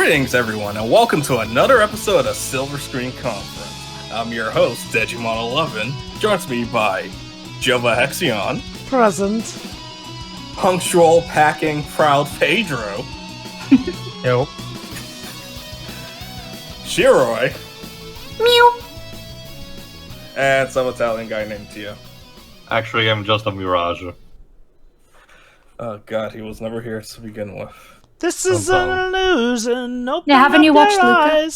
Greetings, everyone, and welcome to another episode of Silver Screen Conference. I'm your host, Digimon11. Joins me by Jova Hexion. Present. Punctual, packing, proud Pedro. Yo. Shiroi. Meow. And some Italian guy named Tia. Actually, I'm just a Mirage. Oh god, he was never here to begin with. This is an illusion. Open haven't you watched Luca?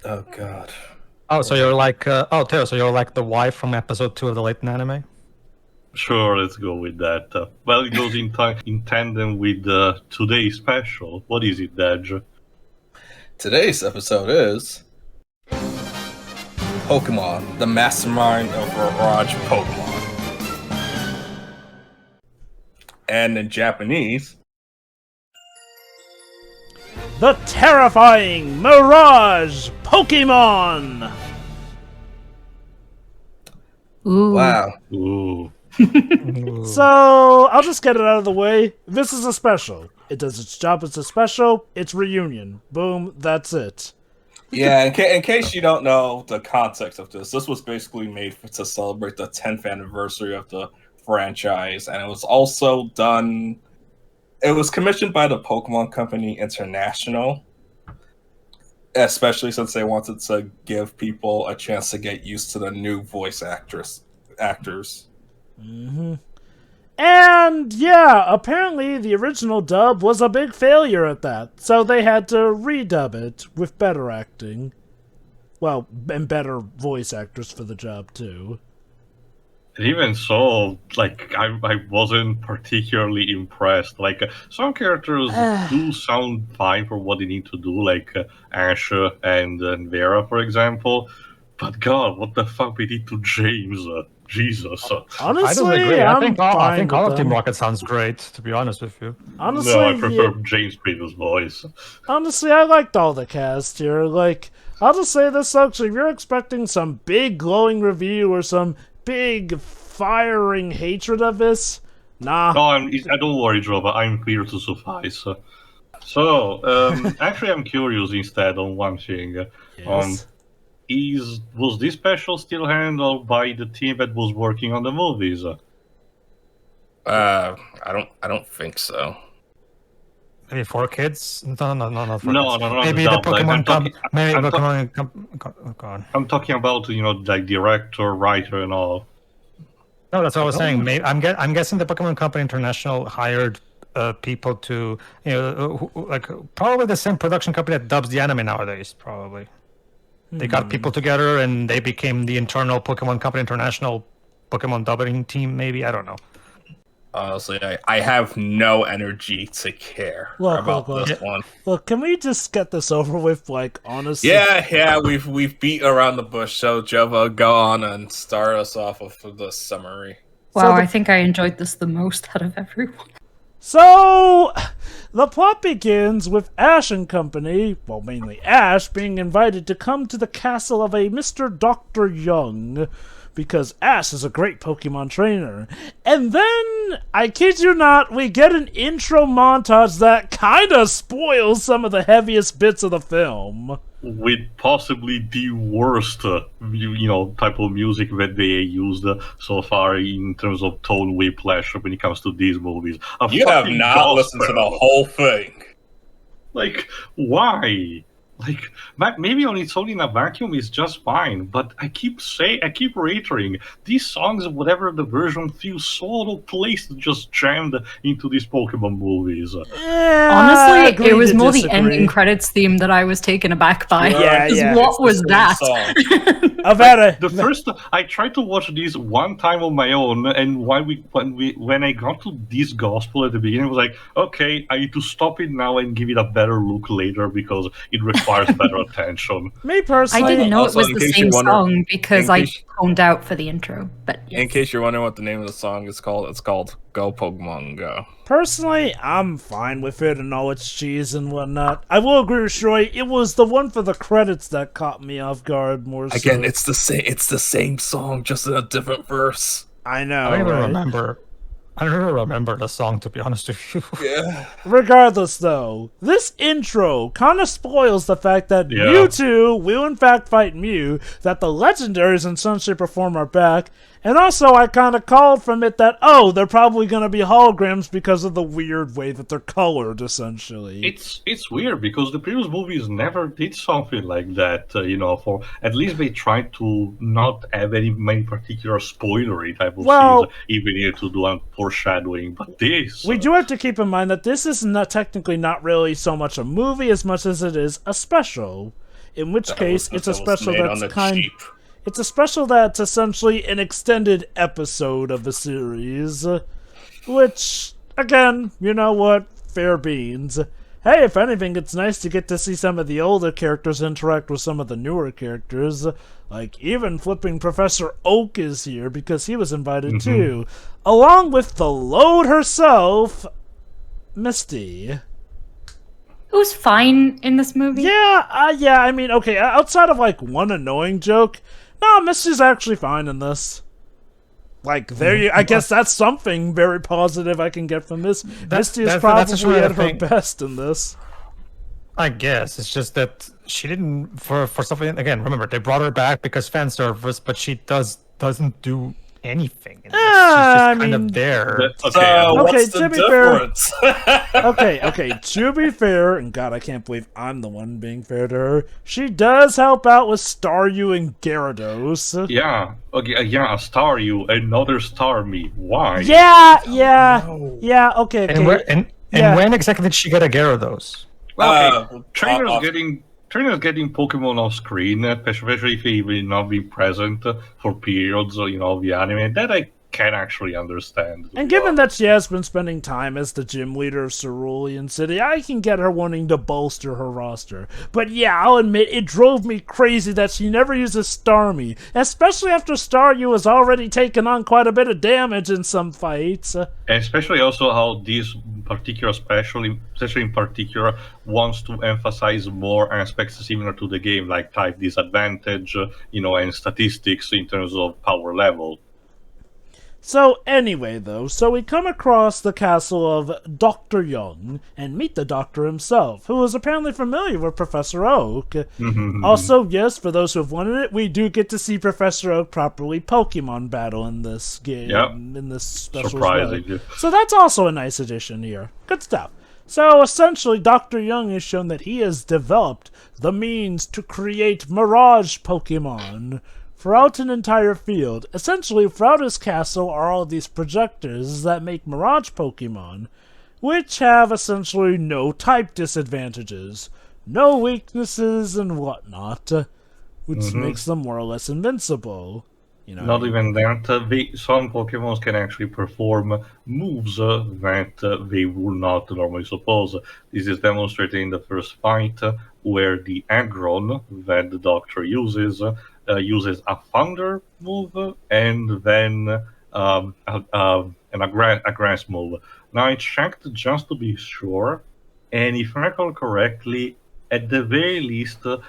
Oh god. Oh, so you're like, Teo, so you're like the wife from episode 2 of the Leighton anime? Sure, let's go with that. Well, it goes in tandem with today's special. What is it, Dej? Today's episode is Pokémon, the Mastermind of Mirage Pokémon. And in Japanese, The terrifying Mirage Pokémon! Ooh. wow. Ooh. So, I'll just get it out of the way. This is a special. It does its job as a special. It's reunion. Boom, that's it. Yeah, in case you don't know the context of this was basically made to celebrate the 10th anniversary of the franchise, and it was also done. It was commissioned by the Pokémon Company International, especially since they wanted to give people a chance to get used to the new voice actors. Mm-hmm. And yeah, apparently the original dub was a big failure at that, so they had to redub it with better acting. Well, and better voice actors for the job too. And even so, like, I wasn't particularly impressed. Like, some characters do sound fine for what they need to do, like Ash and Vera, for example. But God, what the fuck we did to James? Jesus. Honestly, I don't agree. I think all of them. Team Rocket sounds great, to be honest with you. Honestly, No, I prefer James' previous voice. Honestly, I liked all the cast here. Like, I'll just say this, actually, if you're expecting some big glowing review or some big firing hatred of this, nah. No, don't worry, Jova. I'm here to suffice. So, actually, I'm curious instead on one thing. Yes. Was this special still handled by the team that was working on the movies? I don't think so. Maybe 4Kids? No, not 4Kids. No, Maybe no, the Pokemon like, Maybe I'm Pokemon oh, God. I'm talking about, like director, writer, and all. No, that's what I was saying. Maybe, I'm guessing the Pokemon Company International hired people to, like, probably the same production company that dubs the anime nowadays, probably. They got people together and they became the internal Pokemon Company International Pokemon dubbing team, maybe? I don't know. Honestly, I have no energy to care about this one. Look, can we just get this over with, like, honestly? Yeah, we've beat around the bush, so Jova, go on and start us off with the summary. Wow, I think I enjoyed this the most out of everyone. So, the plot begins with Ash and company, well, mainly Ash, being invited to come to the castle of a Mr. Dr. Young, because Ash is a great Pokemon trainer. And then, I kid you not, we get an intro montage that kinda spoils some of the heaviest bits of the film. With possibly the worst, type of music that they used so far in terms of tone whiplash when it comes to these movies. You have not listened to the whole thing. Like, why? Like, maybe on its own in a vacuum is just fine, but I keep reiterating, these songs, whatever the version, feel so out of place, just jammed into these Pokemon movies. Honestly, it was more the ending credits theme that I was taken aback by. Yeah. What was that? I tried to watch these one time on my own, and when I got to this gospel at the beginning, I was like, okay, I need to stop it now and give it a better look later because it requires better attention. Me personally, I didn't know it was in the case same you wonder- song because I toned out for the intro. But yes. In case you're wondering what the name of the song is called, it's called Go Pokemon Go. Personally, I'm fine with it and all its cheese and whatnot. I will agree with Shroy, it was the one for the credits that caught me off guard more so. Again, it's the same song, just in a different verse. I know, I don't even right? remember. I don't really remember the song, to be honest with you. Yeah. Regardless, though, this intro kind of spoils the fact that Mewtwo will in fact fight Mew, that the legendaries in some shape or form are back, and also I kind of called from it that, oh, they're probably going to be holograms because of the weird way that they're colored, essentially. It's weird because the previous movies never did something like that, for at least they tried to not have many particular spoilery type of scenes, even here to do foreshadowing, but this... We do have to keep in mind that this is not technically not really so much a movie as much as it is a special, in which case it's a special that's it's a special that's essentially an extended episode of the series, which, again, you know what, fair beans. Hey, if anything, it's nice to get to see some of the older characters interact with some of the newer characters. Like, even flipping Professor Oak is here because he was invited too. Along with the load herself, Misty. Who's fine in this movie? Yeah, I mean, okay, outside of, like, one annoying joke, no, Misty's actually fine in this. Like, I guess that's something very positive I can get from this. Misty is probably at her best in this. I guess. It's just that she didn't, for something, again, remember, they brought her back because fan service, but she doesn't do anything in this. She's just kind of there. What's the difference? Okay, to be fair, and God, I can't believe I'm the one being fair to her, she does help out with Staryu and Gyarados. Yeah, okay, a Staryu, another Starmie. Why? Yeah, okay. And when exactly did she get a Gyarados? Trainers getting Pokemon off screen, especially if he will not be present for periods, of the anime, that I can actually understand. And given that she has been spending time as the gym leader of Cerulean City, I can get her wanting to bolster her roster. But yeah, I'll admit, it drove me crazy that she never uses Starmie, especially after Staryu has already taken on quite a bit of damage in some fights. Especially also how this particular, especially in particular, wants to emphasize more aspects similar to the game, like type disadvantage, and statistics in terms of power level. So anyway, though, we come across the castle of Dr. Young and meet the doctor himself, who is apparently familiar with Professor Oak. Also, yes, for those who have wanted it, we do get to see Professor Oak properly Pokemon battle in this game, in this special Surprising. So that's also a nice addition here. Good stuff. So essentially, Dr. Young has shown that he has developed the means to create Mirage Pokemon throughout an entire field. Essentially, throughout his castle are all these projectors that make Mirage Pokemon, which have essentially no type disadvantages, no weaknesses and whatnot, which makes them more or less invincible. Not even that, some Pokemon can actually perform moves that they would not normally suppose. This is demonstrated in the first fight, where the Aggron that the Doctor uses a Thunder move and then a Grass move. Now I checked just to be sure, and if I recall correctly, at the very least, the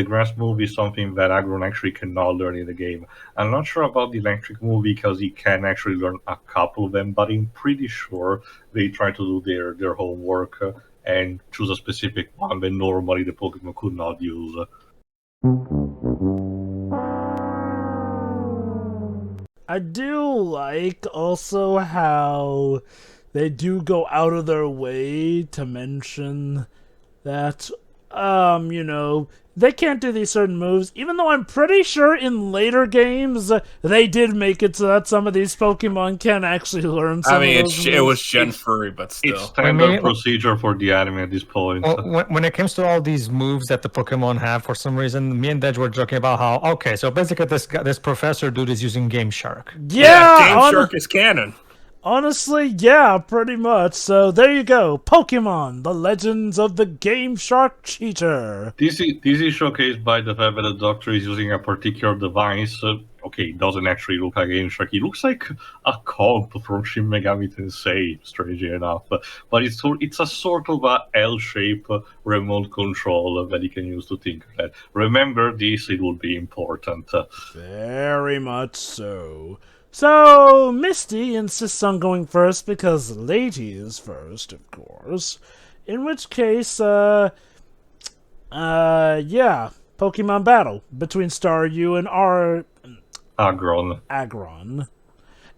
Grass move is something that Aggron actually cannot learn in the game. I'm not sure about the Electric move because he can actually learn a couple of them, but I'm pretty sure they try to do their homework and choose a specific one that normally the Pokemon could not use. I do like also how they do go out of their way to mention that, they can't do these certain moves, even though I'm pretty sure in later games they did make it so that some of these Pokemon can actually learn some of those moves. It was Gen Furry, but still. It's standard procedure for the anime at this point. When it comes to all these moves that the Pokemon have, for some reason, me and Dej were joking about how, okay, so basically this professor dude is using Game Shark. Yeah, Game Shark is canon. Honestly, yeah, pretty much. So there you go. Pokemon, the legends of the Game Shark cheater. This is showcased by the fact that the Doctor is using a particular device. It doesn't actually look like Game Shark. It looks like a comp from Shin Megami Tensei, strangely enough. But it's a sort of a L-shape remote control that you can use to Tinkerhead. Remember this, it will be important. Very much so. So Misty insists on going first because ladies first, of course. In which case, yeah, Pokemon battle between Staryu and Agron.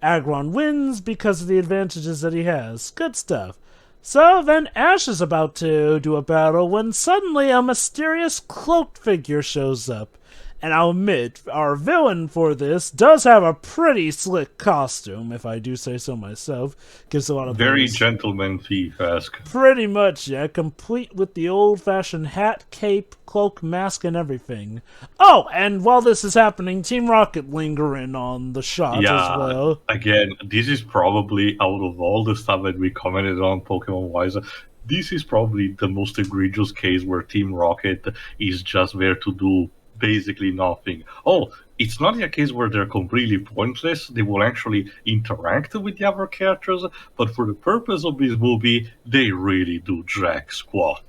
Agron wins because of the advantages that he has. Good stuff. So then Ash is about to do a battle when suddenly a mysterious cloaked figure shows up. And I'll admit, our villain for this does have a pretty slick costume, if I do say so myself. Gives a lot of Very things. gentleman thief-esque. Pretty much, yeah. Complete with the old-fashioned hat, cape, cloak, mask, and everything. Oh, and while this is happening, Team Rocket linger in on the shot as well. Again, this is probably, out of all the stuff that we commented on Pokemon-wise, this is probably the most egregious case where Team Rocket is just there to do basically nothing. Oh, it's not a case where they're completely pointless. They will actually interact with the other characters, but for the purpose of this movie, they really do jack squat.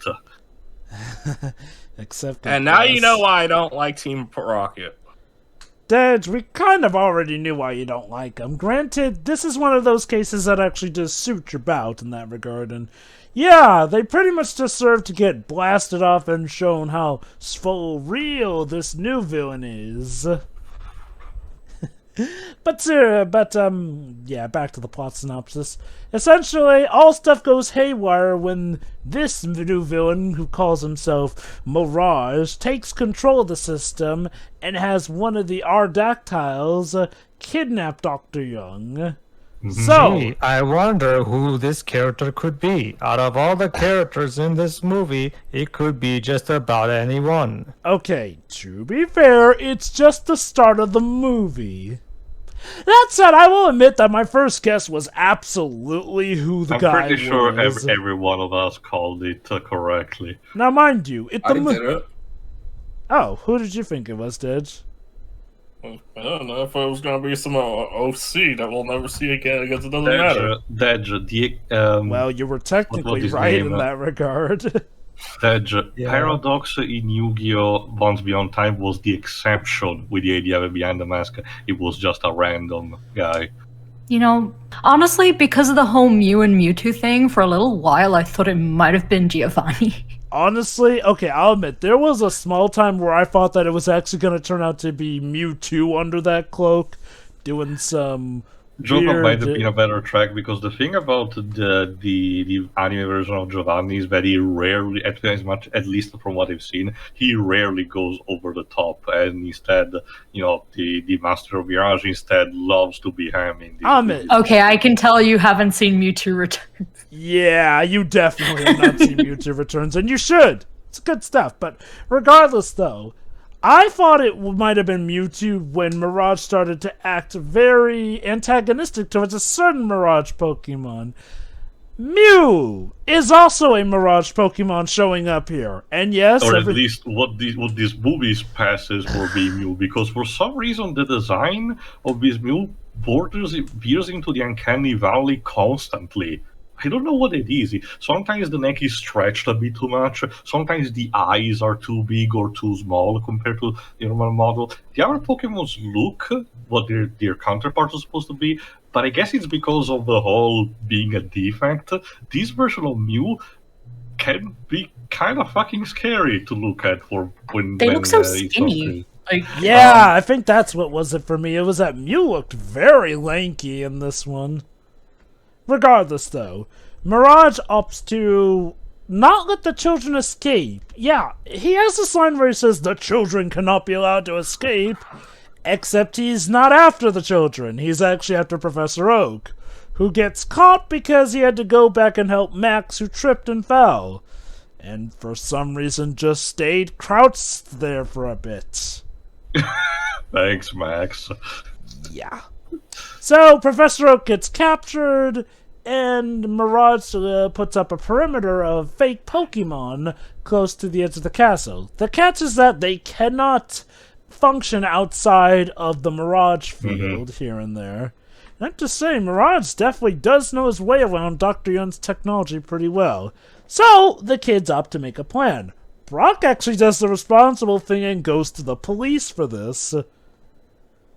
Except and now you know why I don't like Team Rocket. Dedge, we kind of already knew why you don't like them. Granted, this is one of those cases that actually does suit your bout in that regard, and yeah, they pretty much deserve to get blasted off and shown how for real this new villain is. But yeah, back to the plot synopsis. Essentially, all stuff goes haywire when this new villain, who calls himself Mirage, takes control of the system and has one of the Ardactyls kidnap Dr. Young. So, Gee, I wonder who this character could be. Out of all the characters in this movie, it could be just about anyone. Okay, to be fair, it's just the start of the movie. That said, I will admit that my first guess was absolutely who the guy was. I'm pretty sure every one of us called it correctly. Now, mind you, I did it. Oh, who did you think it was, Didge? I don't know if it was going to be some OC that we'll never see again because it doesn't matter. Well, you were technically right in that regard. Paradox in Yu-Gi-Oh! Once Beyond Time was the exception with the idea of behind the mask. It was just a random guy. You know, honestly, because of the whole Mew and Mewtwo thing, for a little while I thought it might have been Giovanni. Honestly, okay, I'll admit, there was a small time where I thought that it was actually going to turn out to be Mewtwo under that cloak, doing some Joker might have been a better track, because the thing about the anime version of Giovanni is that he rarely, at least from what I've seen, he rarely goes over the top, and instead, you know, the Master of Mirage instead loves to be hammy. Okay, I can tell you haven't seen Mewtwo Returns. Yeah, you definitely have not seen Mewtwo Returns, and you should. It's good stuff, but regardless, though, I thought it might have been Mewtwo when Mirage started to act very antagonistic towards a certain Mirage Pokemon. Mew is also a Mirage Pokemon showing up here, and yes, or at least what these movies passes for being Mew, because for some reason the design of this Mew veers into the uncanny valley constantly. I don't know what it is. Sometimes the neck is stretched a bit too much. Sometimes the eyes are too big or too small compared to the normal model. The other Pokemons look what their counterparts are supposed to be, but I guess it's because of the whole being a defect. This version of Mew can be kind of fucking scary to look at for when they look so skinny. Yeah, I think that's what was it for me. It was that Mew looked very lanky in this one. Regardless, though, Mirage opts to not let the children escape. Yeah, he has a sign where he says the children cannot be allowed to escape, except he's not after the children. He's actually after Professor Oak, who gets caught because he had to go back and help Max, who tripped and fell, and for some reason just stayed crouched there for a bit. Thanks, Max. Yeah. So, Professor Oak gets captured, and Mirage puts up a perimeter of fake Pokemon close to the edge of the castle. The catch is that they cannot function outside of the Mirage field here and there. And I have to say, Mirage definitely does know his way around Dr. Young's technology pretty well. So, the kids opt to make a plan. Brock actually does the responsible thing and goes to the police for this.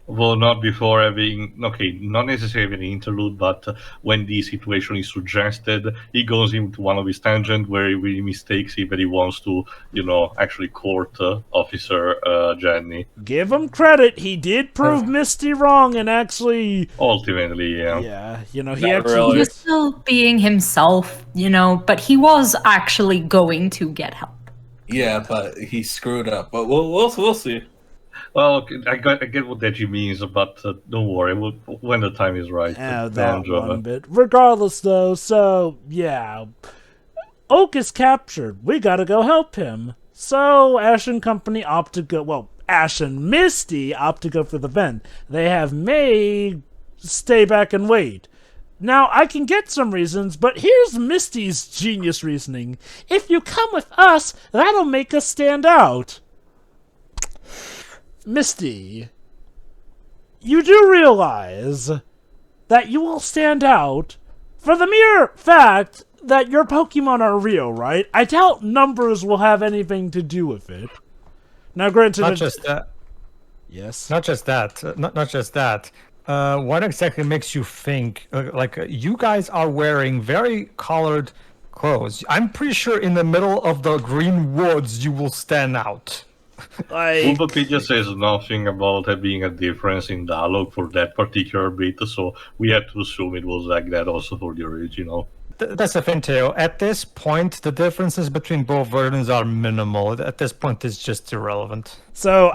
Well, not before having, okay, not necessarily an interlude, but when the situation is suggested, he goes into one of his tangents where he really mistakes it, but he wants to, actually court Officer Jenny. Give him credit. He did prove Misty wrong and actually... Ultimately, yeah. Yeah, he Not actually... really. He was still being himself, but he was actually going to get help. Yeah, but he screwed up. But we'll see. Well, I get what Deji means, but don't worry, when the time is right. that one bit. Regardless, though, so, yeah. Oak is captured. We gotta go help him. So, Ash and company opt to go... Well, Ash and Misty opt to go for the vent. They have May stay back and wait. Now, I can get some reasons, but here's Misty's genius reasoning. If you come with us, that'll make us stand out. Misty, you do realize that you will stand out for the mere fact that your Pokemon are real, right? I doubt numbers will have anything to do with it. Now, granted... Not just that. Yes? Not just that. Not just that. What exactly makes you think, you guys are wearing very colored clothes? I'm pretty sure in the middle of the green woods you will stand out. Wikipedia says nothing about there being a difference in dialogue for that particular bit, so we have to assume it was like that also for the original. That's the thing, Teo. At this point, the differences between both versions are minimal. At this point, it's just irrelevant. So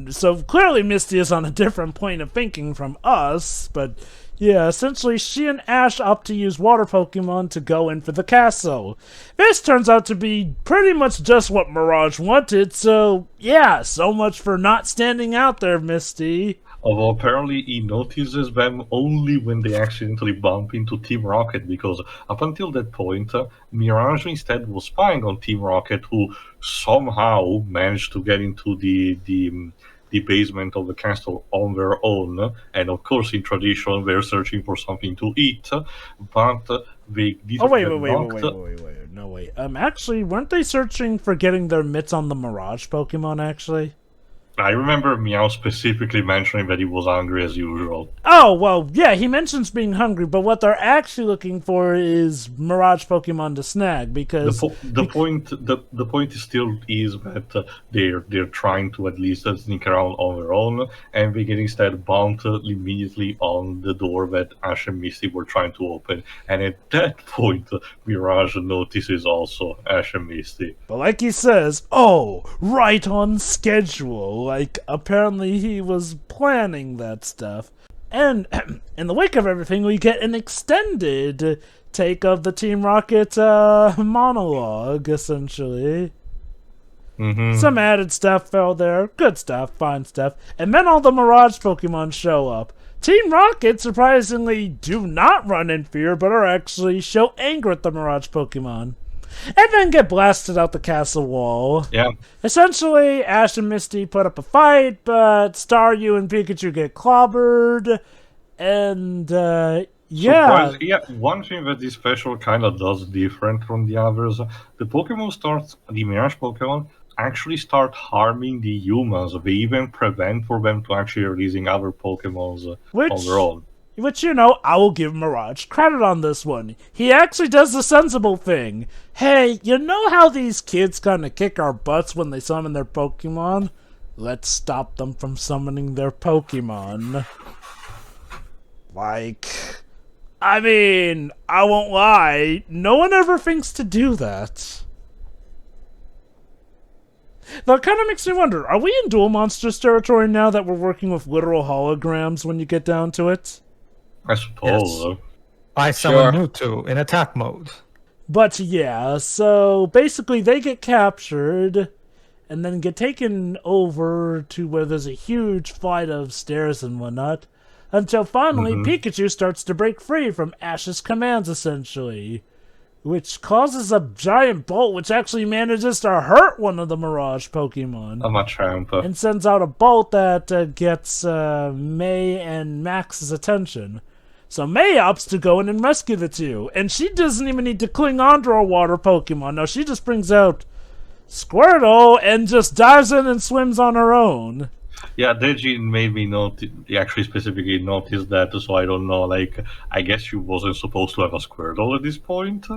so clearly Misty is on a different point of thinking from us, but yeah, essentially she and Ash opt to use water Pokemon to go in for the castle. This turns out to be pretty much just what Mirage wanted, so yeah, so much for not standing out there, Misty. Although apparently he notices them only when they accidentally bump into Team Rocket, because up until that point, Mirage instead was spying on Team Rocket, who somehow managed to get into the basement of the castle on their own. And of course, in tradition, they're searching for something to eat, but they didn't. Oh wait, no wait. Actually, weren't they searching for getting their mitts on the Mirage Pokemon? Actually. I remember Meow specifically mentioning that he was hungry as usual. Oh, well, yeah, he mentions being hungry, but what they're actually looking for is Mirage Pokemon to snag, because... The point still is that they're trying to at least sneak around on their own, and they get instead bumped immediately on the door that Ash and Misty were trying to open. And at that point, Mirage notices also Ash and Misty. But like he says, oh, right on schedule. Like, apparently he was planning that stuff. And in the wake of everything, we get an extended take of the Team Rocket monologue, essentially. Mm-hmm. Some added stuff fell there. Good stuff, fine stuff. And then all the Mirage Pokemon show up. Team Rocket, surprisingly, do not run in fear, but are actually show anger at the Mirage Pokemon. And then get blasted out the castle wall. Yeah. Essentially, Ash and Misty put up a fight, but Staryu and Pikachu get clobbered. And, yeah. One thing that this special kind of does different from the others, the Mirage Pokemon actually start harming the humans. They even prevent for them to actually releasing other Pokemons on their own. Which, I will give Mirage credit on this one. He actually does the sensible thing. Hey, you know how these kids kind of kick our butts when they summon their Pokemon? Let's stop them from summoning their Pokemon. I mean, I won't lie, no one ever thinks to do that. That kind of makes me wonder, are we in Duel Monsters territory now that we're working with literal holograms when you get down to it? I suppose. Yes. I summon Mewtwo in attack mode. But yeah, so basically they get captured and then get taken over to where there's a huge flight of stairs and whatnot, until finally Pikachu starts to break free from Ash's commands, essentially, which causes a giant bolt which actually manages to hurt one of the Mirage Pokemon. I'm a champ. And sends out a bolt that gets May and Max's attention. So May opts to go in and rescue the two, and she doesn't even need to cling on to her water Pokemon. No, she just brings out Squirtle and just dives in and swims on her own. Yeah, Deji made me notice. He actually specifically noticed that, so I don't know. Like, I guess she wasn't supposed to have a Squirtle at this point.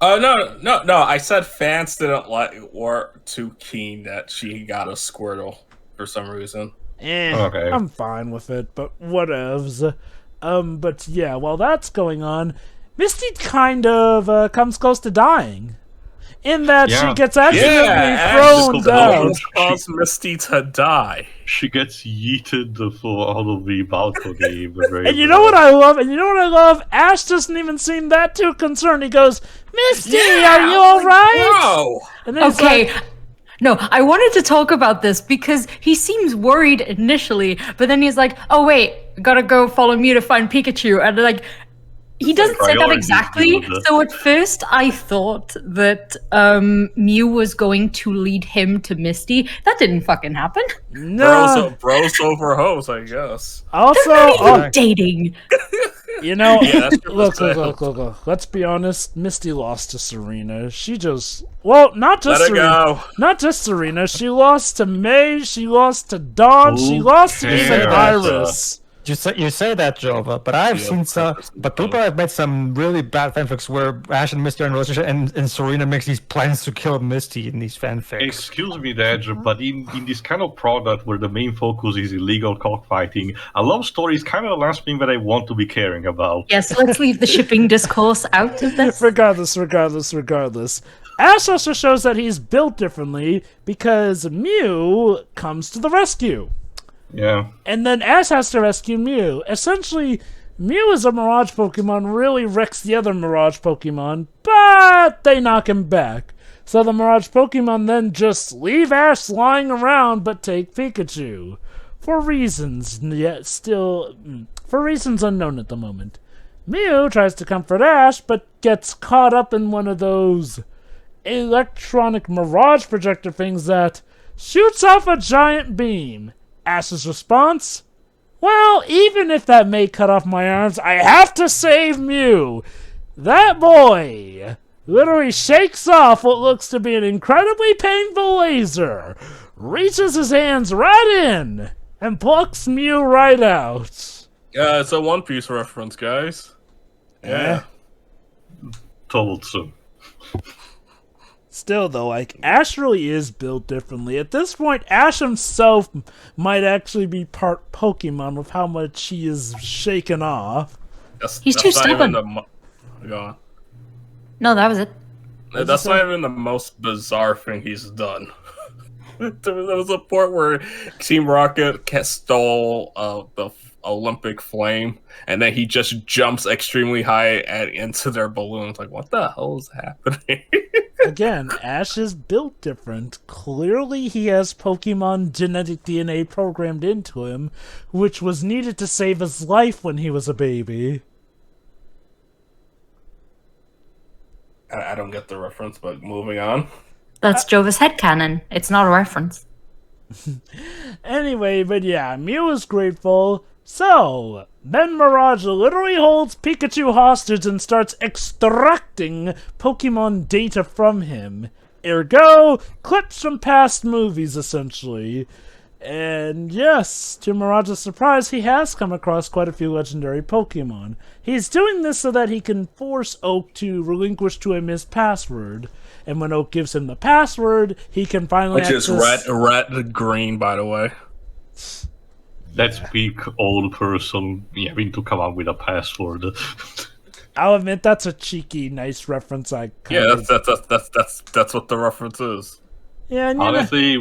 No. I said fans didn't like were too keen that she got a Squirtle for some reason. Okay. I'm fine with it, but whatevs. But yeah, while that's going on, Misty kind of comes close to dying. In that she gets accidentally thrown down. Which caused Misty to die. She gets yeeted out of the balcony. And you know what I love? Ash doesn't even seem that too concerned. He goes, Misty, are you alright? Whoa! And then Okay. No, I wanted to talk about this because he seems worried initially, but then he's like, oh wait, gotta go follow Mew to find Pikachu. And like, he doesn't say that exactly. So at first I thought that Mew was going to lead him to Misty. That didn't fucking happen. No. Bros over hoes, I guess. Also, They're not even dating. You know, Yeah, that's true. look. Let's be honest. Misty lost to Serena. She just, well, not just Let it Serena. go. Not just Serena. She lost to May. She lost to Dawn. She lost to even Iris. You say that, Jova, but I've seen some. But people have made some really bad fanfics where Ash and Misty are in a relationship, and Serena makes these plans to kill Misty in these fanfics. Excuse me, Dad, but in this kind of product where the main focus is illegal cockfighting, a love story is kind of the last thing that I want to be caring about. Yes, let's leave the shipping discourse out of this. Regardless. Ash also shows that he's built differently because Mew comes to the rescue. Yeah. And then Ash has to rescue Mew. Essentially, Mew as a Mirage Pokemon really wrecks the other Mirage Pokemon, but they knock him back. So the Mirage Pokemon then just leave Ash lying around but take Pikachu. For reasons unknown at the moment. Mew tries to comfort Ash, but gets caught up in one of those electronic Mirage projector things that shoots off a giant beam. Ash's response? Well, even if that may cut off my arms, I have to save Mew. That boy literally shakes off what looks to be an incredibly painful laser, reaches his hands right in, and plucks Mew right out. It's a One Piece reference, guys. Yeah. Told so. Still, though, like, Ash really is built differently. At this point, Ash himself might actually be part Pokemon with how much he is shaken off. He's too stubborn. Go on. No, that was it. That's not even the most bizarre thing he's done. There was a point where Team Rocket stole the Olympic flame, and then he just jumps extremely high into their balloons. Like, what the hell is happening? Again, Ash is built different. Clearly, he has Pokemon genetic DNA programmed into him, which was needed to save his life when he was a baby. I don't get the reference, but moving on. That's Jova's headcanon. It's not a reference. Anyway, but yeah, Mew is grateful. So, then Mirage literally holds Pikachu hostage and starts extracting Pokemon data from him. Ergo, clips from past movies, essentially. And yes, to Mirage's surprise, he has come across quite a few legendary Pokemon. He's doing this so that he can force Oak to relinquish to him his password. And when Oak gives him the password, he can finally access... Which is red green, by the way. That's peak old person having to come up with a password. I'll admit that's a cheeky, nice reference. That's what the reference is. Yeah, and honestly,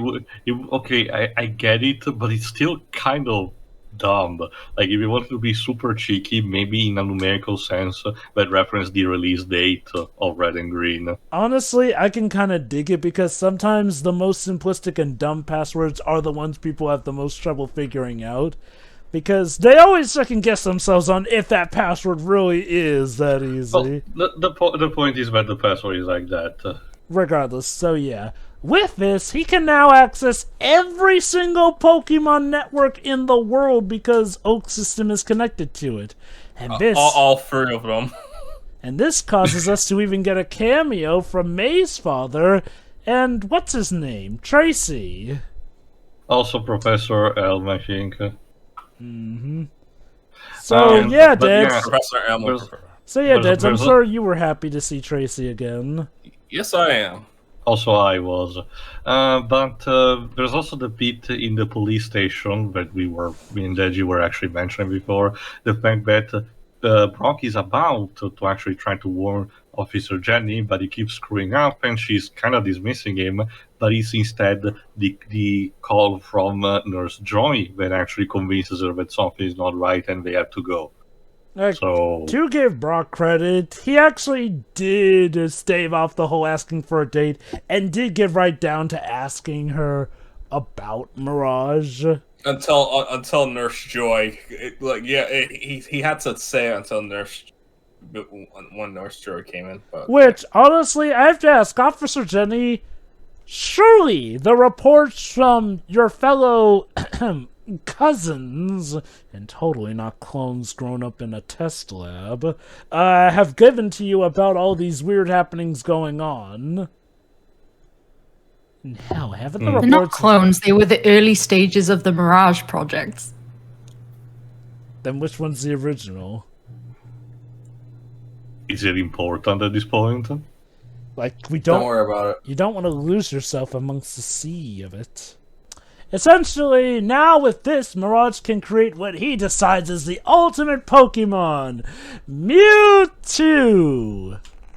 okay, I get it, but it's still kind of dumb. Like, if you want to be super cheeky, maybe in a numerical sense, but reference the release date of Red and Green. Honestly, I can kind of dig it because sometimes the most simplistic and dumb passwords are the ones people have the most trouble figuring out. Because they always second guess themselves on if that password really is that easy. Well, the point is that the password is like that. Regardless, so yeah. With this, he can now access every single Pokemon network in the world because Oak's system is connected to it. And this... all three of them. And this causes us to even get a cameo from May's father and what's his name? Tracy. Also, Professor Elm, I think. Mm-hmm. So but Deds. Professor Elmo. Deds, I'm sure you were happy to see Tracy again. Yes, I am. Also, I was. But there's also the bit in the police station that me and Deji were actually mentioning before. The fact that Brock is about to actually try to warn Officer Jenny, but he keeps screwing up and she's kind of dismissing him. But it's instead the call from Nurse Joy that actually convinces her that something is not right and they have to go. To give Brock credit, he actually did stave off the whole asking for a date and did get right down to asking her about Mirage. Until Nurse Joy, he had to say it until when Nurse Joy came in. But, which, honestly, I have to ask Officer Jenny, surely the reports from your fellow cousins, and totally not clones grown up in a test lab, have given to you about all these weird happenings going on. Hell, haven't the reports... They're not clones, they were the early stages of the Mirage projects. Then which one's the original? Is it important at this point? Like, don't worry about it. You don't want to lose yourself amongst the sea of it. Essentially, now with this, Mirage can create what he decides is the ultimate Pokemon, Mewtwo!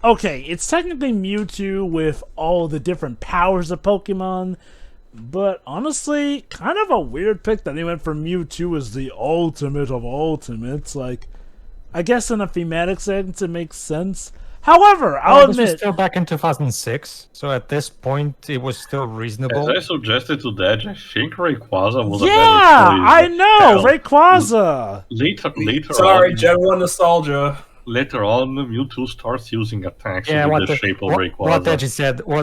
Okay, it's technically Mewtwo with all the different powers of Pokemon, but honestly, kind of a weird pick that he went for Mewtwo as the ultimate of ultimates. Like, I guess in a thematic sense it makes sense. However, I'll admit... This was still back in 2006, so at this point it was still reasonable. As I suggested to Dej, I think Rayquaza was a better choice. I know! Rayquaza! Later Sorry, on, Gen 1 nostalgia. Later on, Mewtwo starts using attacks with the shape of Rayquaza. What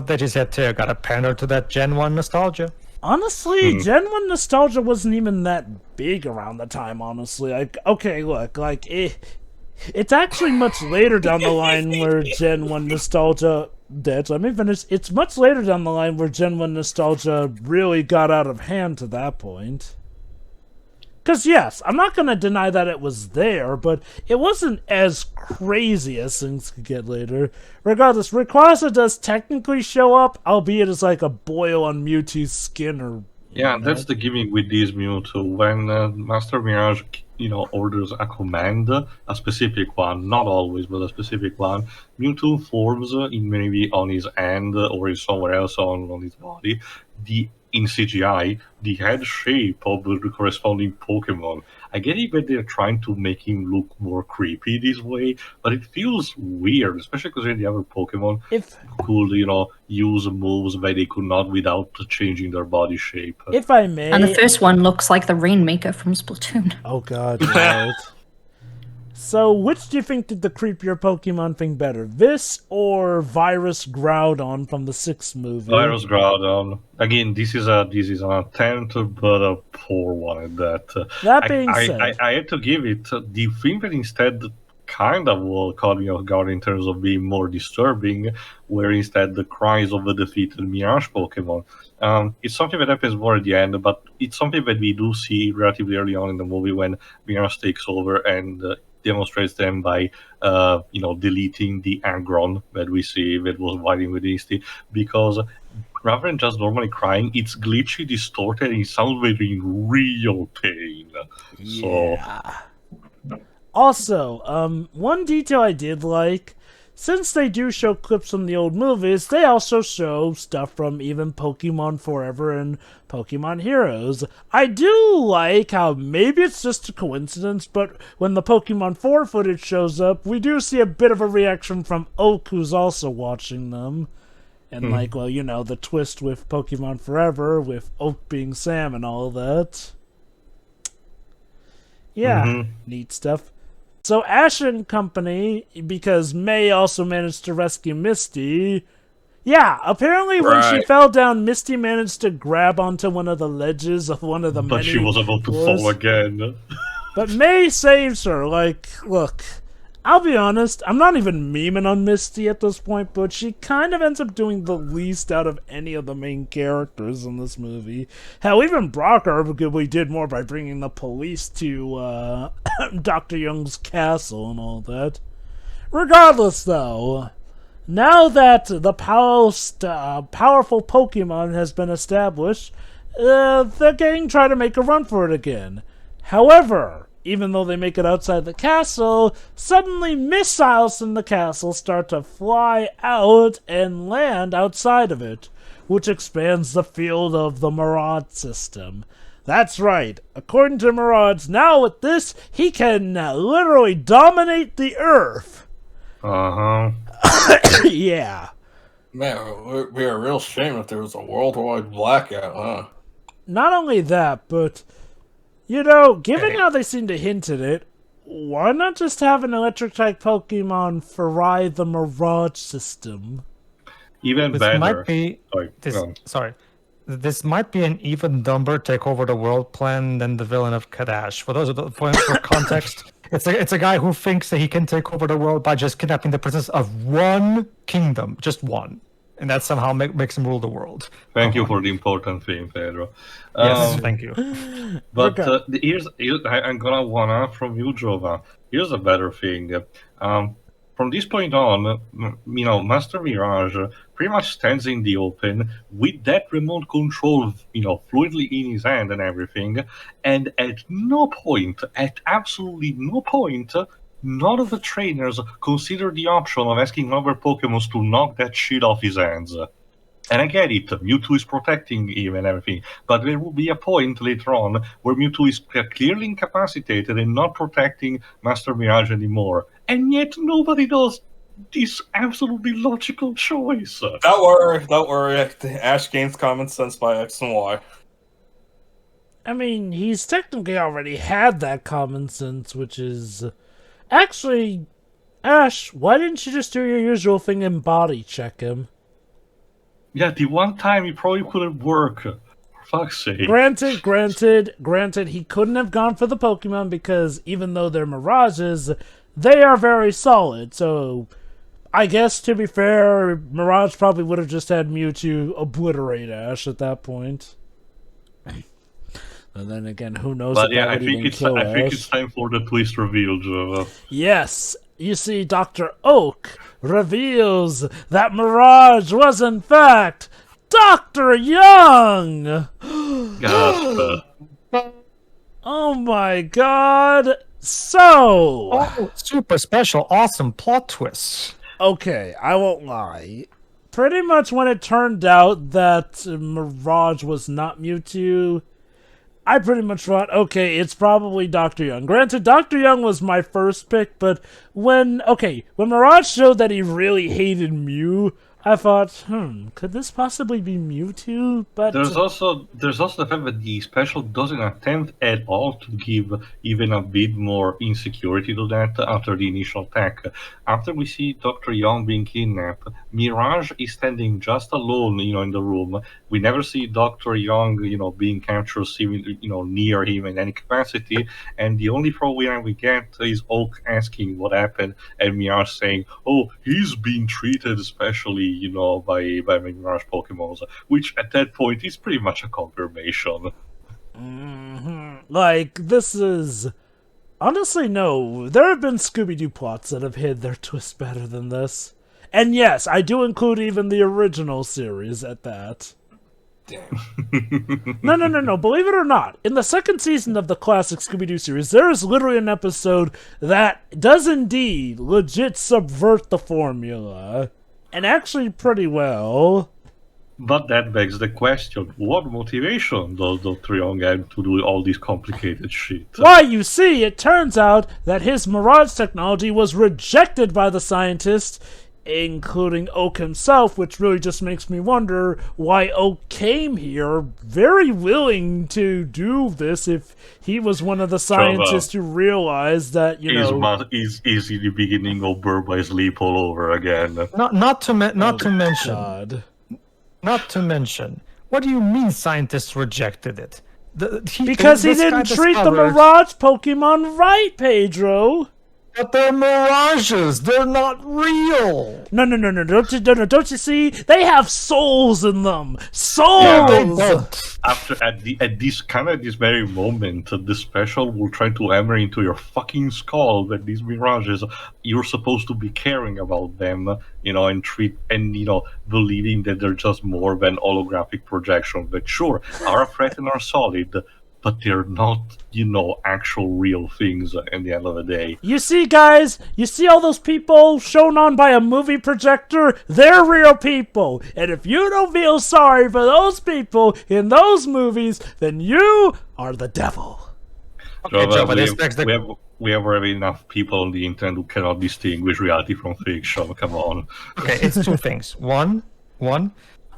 Deji said too, gotta pander to that Gen 1 nostalgia. Honestly, Gen 1 nostalgia wasn't even that big around the time, honestly. Like, okay, look, like, it's actually much later down the line where Gen 1 nostalgia... let me finish. It's much later down the line where Gen 1 nostalgia really got out of hand to that point. Because, yes, I'm not going to deny that it was there, but it wasn't as crazy as things could get later. Regardless, Rayquaza does technically show up, albeit as like a boil on Mewtwo's skin or... Yeah, that's the gimmick with these Mewtwo. When Master Mirage, orders a command, a specific one, not always, but a specific one, Mewtwo forms maybe on his hand or somewhere else on his body, in CGI, the head shape of the corresponding Pokemon. I get it that they're trying to make him look more creepy this way, but it feels weird, especially because the other Pokemon could, use moves that they could not without changing their body shape. If I may... And the first one looks like the Rainmaker from Splatoon. Oh god, right. So, which do you think did the creepier Pokemon thing better? This or Virus Groudon from the 6th movie? Virus Groudon. Again, this is an attempt, but a poor one at that. That being said... I had to give it the thing that instead kind of caught me off guard in terms of being more disturbing, where instead the cries of the defeated Mirage Pokemon. It's something that happens more at the end, but it's something that we do see relatively early on in the movie when Mirage takes over and demonstrates them by deleting the Aggron that we see that was fighting with Easty, because rather than just normally crying, it's glitchy, distorted, and it sounds very real pain. Yeah. Also, one detail I did like, since they do show clips from the old movies, they also show stuff from even Pokemon Forever and Pokemon Heroes. I do like how maybe it's just a coincidence, but when the Pokemon 4 footage shows up, we do see a bit of a reaction from Oak, who's also watching them. And the twist with Pokemon Forever, with Oak being Sam and all that. Yeah, neat stuff. So Ash and company, because May also managed to rescue Misty. Yeah, apparently when she fell down, Misty managed to grab onto one of the ledges of one of the she was about to fall again. But May saves her. Like, look, I'll be honest, I'm not even memeing on Misty at this point, but she kind of ends up doing the least out of any of the main characters in this movie. Hell, even Brock arguably did more by bringing the police to Dr. Young's castle and all that. Regardless, though, now that the powerful Pokemon has been established, the gang try to make a run for it again. However, even though they make it outside the castle, suddenly missiles from the castle start to fly out and land outside of it, which expands the field of the Mirage system. That's right. According to Mirage, now with this, he can literally dominate the Earth. Yeah. Man, it would be a real shame if there was a worldwide blackout, huh? Not only that, but, you know, given how they seem to hint at it, why not just have an electric-type Pokemon fry the Mirage system? Even This better. might be Sorry. This might be an even dumber take over the world plan than the villain of Kadash. For those for context, it's a guy who thinks that he can take over the world by just kidnapping the princess of one kingdom, just one, and that somehow makes him rule the world. Thank you for the important thing, Pedro. Yes, thank you. But I'm gonna wanna from you, Jova. Here's a better thing. From this point on, you know, Master Mirage pretty much stands in the open with that remote control, you know, fluidly in his hand and everything. And at absolutely no point, none of the trainers consider the option of asking other Pokemon to knock that shit off his hands. And I get it, Mewtwo is protecting him and everything, but there will be a point later on where Mewtwo is clearly incapacitated and not protecting Master Mirage anymore. And yet nobody does this absolutely logical choice. Don't worry. Ash gains common sense by X and Y. I mean, he's technically already had that common sense, which is... Actually, Ash, why didn't you just do your usual thing and body check him? Yeah, the one time he probably couldn't work. For fuck's sake. Granted, he couldn't have gone for the Pokemon because even though they're Mirages, they are very solid. So, I guess to be fair, Mirage probably would have just had Mewtwo obliterate Ash at that point. And then again, who knows? But yeah, I think it's time for the twist reveal, Jova. Yes, you see, Dr. Oak reveals that Mirage was in fact Dr. Young! Gasp. Oh my god! So... Oh, super special, awesome plot twists. Okay, I won't lie. Pretty much when it turned out that Mirage was not Mewtwo, I pretty much thought, okay, it's probably Dr. Young. Granted, Dr. Young was my first pick, but when Mirage showed that he really hated Mew, I thought, could this possibly be Mewtwo? But there's also the fact that the special doesn't attempt at all to give even a bit more insecurity to that after the initial attack. After we see Dr. Young being kidnapped, Mirage is standing just alone, you know, in the room. We never see Dr. Young, you know, being captured, you know, near him in any capacity. And the only problem we get is Oak asking what happened, and Mirage saying, "Oh, he's being treated especially, you know, by Mirage Pokemon," which at that point is pretty much a confirmation. Like, this is... Honestly, no. There have been Scooby-Doo plots that have hid their twist better than this. And yes, I do include even the original series at that. Damn. No. Believe it or not, in the second season of the classic Scooby-Doo series, there is literally an episode that does indeed legit subvert the formula. And actually pretty well. But that begs the question, what motivation does Dr. Young have to do all this complicated shit? Why, you see, it turns out that his Mirage technology was rejected by the scientists, including Oak himself, which really just makes me wonder why Oak came here very willing to do this if he was one of the scientists who realized that, you know... Is the beginning of Bird by Sleep all over again. Not to mention... God. Not to mention, what do you mean scientists rejected it? Because he didn't treat the Mirage Pokemon right, Pedro! But they're mirages. They're not real. No. Don't you see? They have souls in them. Souls. No, they don't. At this very moment, the special will try to hammer into your fucking skull that these mirages, you're supposed to be caring about them, and believing that they're just more than holographic projection. But sure, are a threat and are solid, but they're not, actual real things at the end of the day. You see, guys? You see all those people shown on by a movie projector? They're real people. And if you don't feel sorry for those people in those movies, then you are the devil. Okay, Joe, but we have already enough people on the internet who cannot distinguish reality from fiction. Come on. Okay, it's two things. One.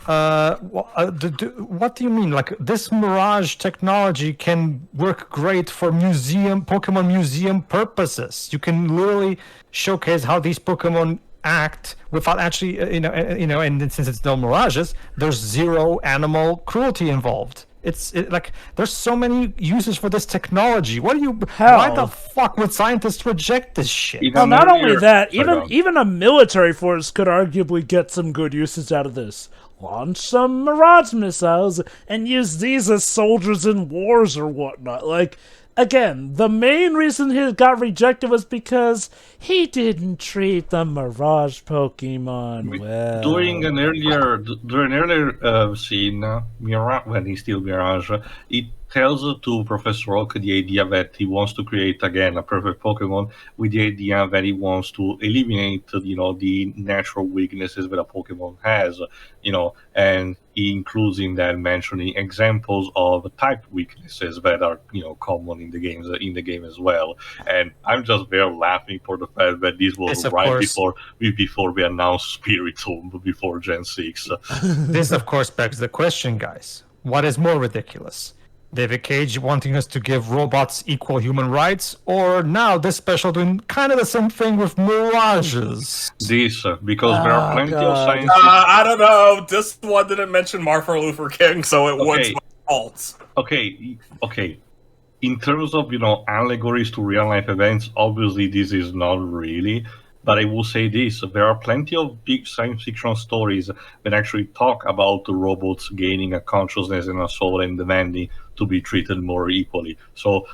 What do you mean? Like, this Mirage technology can work great for Pokemon museum purposes. You can literally showcase how these Pokemon act without actually, and since it's no Mirages, there's zero animal cruelty involved. There's so many uses for this technology. Why the fuck would scientists reject this shit? Well, not only that, even a military force could arguably get some good usage out of this. Launch some Mirage missiles and use these as soldiers in wars or whatnot. Like, again, the main reason he got rejected was because he didn't treat the Mirage Pokemon well. During an earlier scene, when he's still Mirage, it tells to Professor Oak the idea that he wants to create again a perfect Pokemon, with the idea that he wants to eliminate the natural weaknesses that a Pokemon has, and he includes in that mentioning examples of type weaknesses that are common in the game as well. And I'm just there laughing for the fact that this was before we announced Spiritomb before Gen 6. This of course begs the question, guys. What is more ridiculous? David Cage wanting us to give robots equal human rights, or now this special doing kind of the same thing with Mirages? Because there are plenty of science. I don't know. This one didn't mention Martin Luther King, so it was my fault. Okay. In terms of allegories to real life events, obviously this is not really. But I will say this, there are plenty of big science fiction stories that actually talk about the robots gaining a consciousness and a soul and demanding to be treated more equally. So,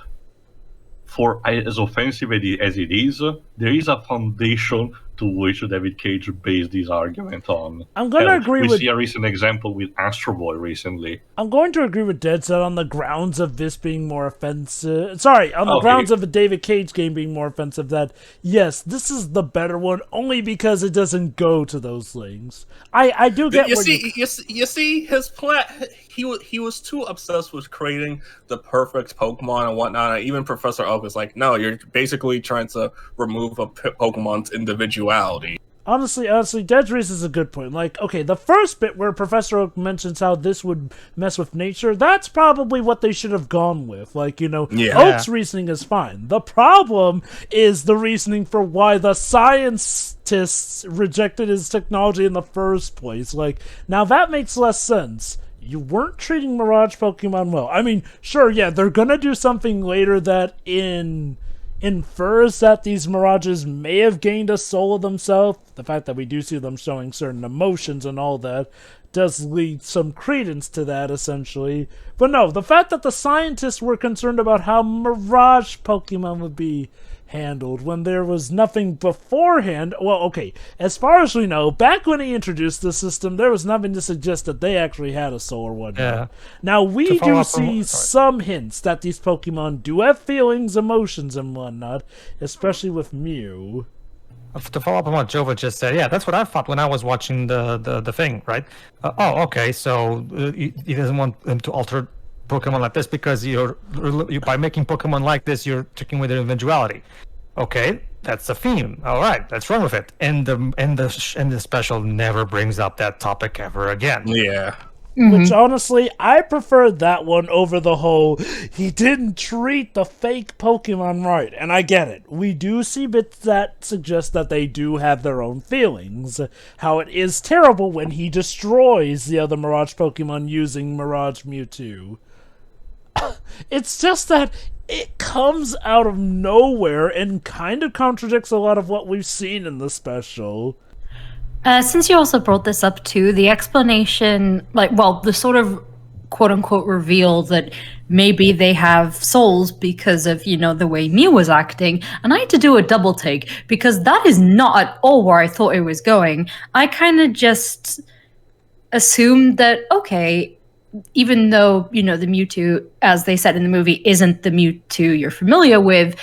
for as offensive as it is, there is a foundation to which David Cage based this argument on. I'm going to agree with... We see a recent example with Astro Boy recently. I'm going to agree with Dead Set on the grounds of this being more offensive. Sorry, on the grounds of a David Cage game being more offensive, that, yes, this is the better one, only because it doesn't go to those things. I do get you see his plan. He was too obsessed with creating the perfect Pokemon and whatnot. Even Professor Oak was like, no, you're basically trying to remove a Pokemon's individuality. Honestly, Dedris is a good point. Like, okay, the first bit where Professor Oak mentions how this would mess with nature, that's probably what they should have gone with. Like, Oak's reasoning is fine. The problem is the reasoning for why the scientists rejected his technology in the first place. Like, now that makes less sense. You weren't treating Mirage Pokemon well. I mean, sure, yeah, they're gonna do something later that infers that these Mirages may have gained a soul of themselves. The fact that we do see them showing certain emotions and all that does lead some credence to that, essentially. But no, the fact that the scientists were concerned about how Mirage Pokemon would be handled when there was nothing beforehand. Well, okay, as far as we know, back when he introduced the system, there was nothing to suggest that they actually had a soul or whatnot. Yeah. Now, we do see some hints that these Pokemon do have feelings, emotions, and whatnot, especially with Mew. To follow up on what Jova just said, yeah, that's what I thought when I was watching the thing, right? Okay, so he doesn't want them to alter Pokemon like this because you by making Pokemon like this, you're taking away their individuality. Okay, that's the theme. All right, let's run with it. And the special never brings up that topic ever again. Yeah. Mm-hmm. Which, honestly, I prefer that one over the whole, he didn't treat the fake Pokemon right. And I get it. We do see bits that suggest that they do have their own feelings. How it is terrible when he destroys the other Mirage Pokemon using Mirage Mewtwo. It's just that it comes out of nowhere and kind of contradicts a lot of what we've seen in the special. Since you also brought this up too, the explanation, the sort of quote-unquote reveal that maybe they have souls because of, the way Mew was acting, and I had to do a double take because that is not at all where I thought it was going. I kind of just assumed that, okay, even though, the Mewtwo, as they said in the movie, isn't the Mewtwo you're familiar with,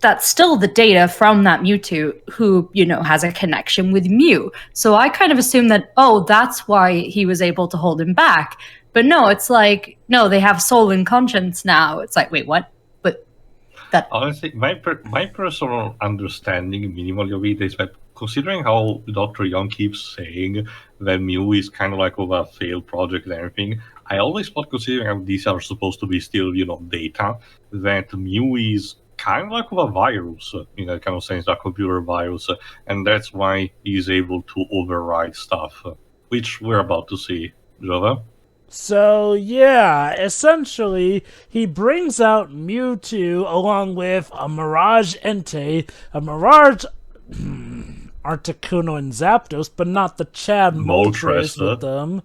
that's still the data from that Mewtwo who, has a connection with Mew. So I kind of assumed that, that's why he was able to hold him back. But no, it's like, no, they have soul and conscience now. It's like, wait, what? But that... Honestly, my personal understanding minimally of it is that considering how Dr. Young keeps saying that Mew is kind of like a failed project and everything, I always thought, considering how these are supposed to be still, data, that Mew is kind of like a virus, in that kind of sense, a computer virus, and that's why he's able to override stuff, which we're about to see. Jova? So, yeah, essentially, he brings out Mewtwo along with a Mirage Entei, a Mirage Articuno and Zapdos, but not the Chad Moltres with them.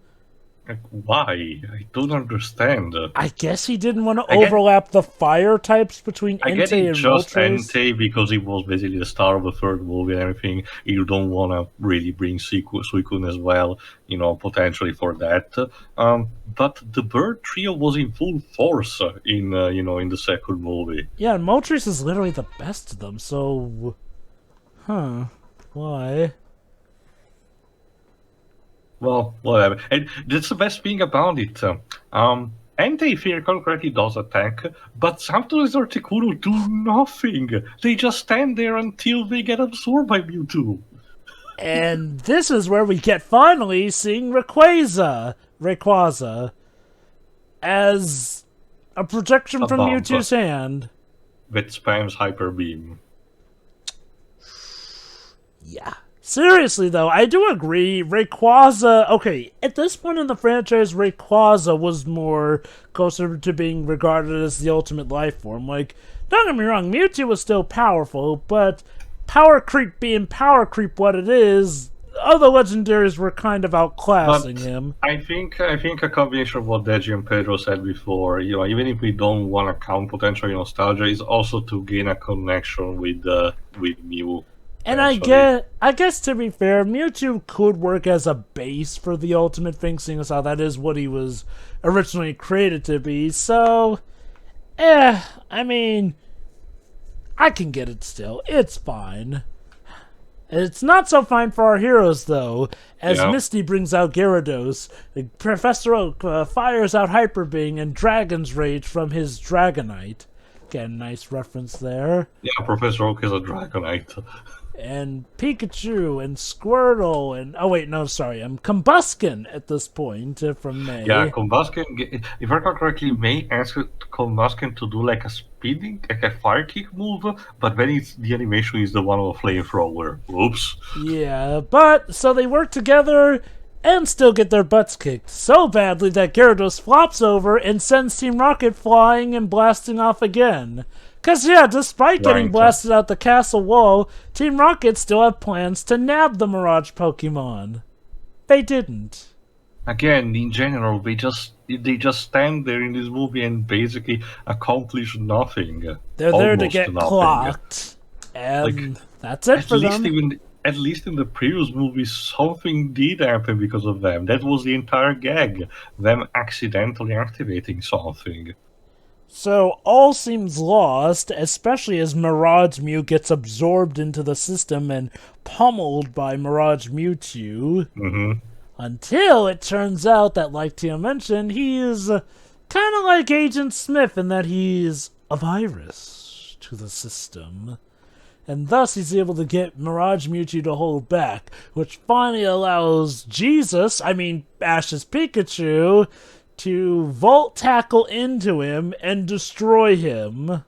Like, why? I don't understand. I guess he didn't want to overlap the fire types between Entei and Moltres. I get it, just Entei because he was basically the star of the third movie and everything. You don't want to really bring Suicune as well, potentially for that. But the bird trio was in full force in the second movie. Yeah, and Moltres is literally the best of them, so... Why? Well, whatever. And that's the best thing about it. Entei, if I recall correctly, does attack, but Zapdos and Articuno do nothing. They just stand there until they get absorbed by Mewtwo. And this is where we get finally seeing Rayquaza as a projection from Mewtwo's hand. That spams Hyper Beam. Yeah. Seriously, though, I do agree. Rayquaza... Okay, at this point in the franchise, Rayquaza was more closer to being regarded as the ultimate life form. Like, don't get me wrong, Mewtwo was still powerful, but power creep being power creep what it is, other legendaries were kind of outclassing him. I think a combination of what Deji and Pedro said before, even if we don't want to count potential nostalgia, is also to gain a connection with Mew. And I guess to be fair, Mewtwo could work as a base for the ultimate thing, seeing as how that is what he was originally created to be. So, I mean, I can get it still. It's fine. It's not so fine for our heroes, though, as Misty brings out Gyarados, Professor Oak fires out Hyper Beam and Dragon's Rage from his Dragonite. Again, nice reference there. Yeah, Professor Oak is a Dragonite. And Pikachu and Squirtle and Combusken at this point from May. Yeah, Combusken. If I recall correctly, May asked Combusken to do like a fire kick move, but then the animation is the one of a flamethrower. Oops. Yeah, but so they work together and still get their butts kicked so badly that Gyarados flops over and sends Team Rocket flying and blasting off again. Because, despite getting blasted out the castle wall, Team Rocket still have plans to nab the Mirage Pokemon. They didn't. Again, in general, they just stand there in this movie and basically accomplish nothing. They're there to get clocked, and that's it for them. At least in the previous movie, something did happen because of them. That was the entire gag, them accidentally activating something. So all seems lost, especially as Mirage Mew gets absorbed into the system and pummeled by Mirage Mewtwo. Mm-hmm. Until it turns out that, like Tia mentioned, he is kind of like Agent Smith in that he's a virus to the system. And thus he's able to get Mirage Mewtwo to hold back, which finally allows Ash's Pikachu, to Volt Tackle into him and destroy him.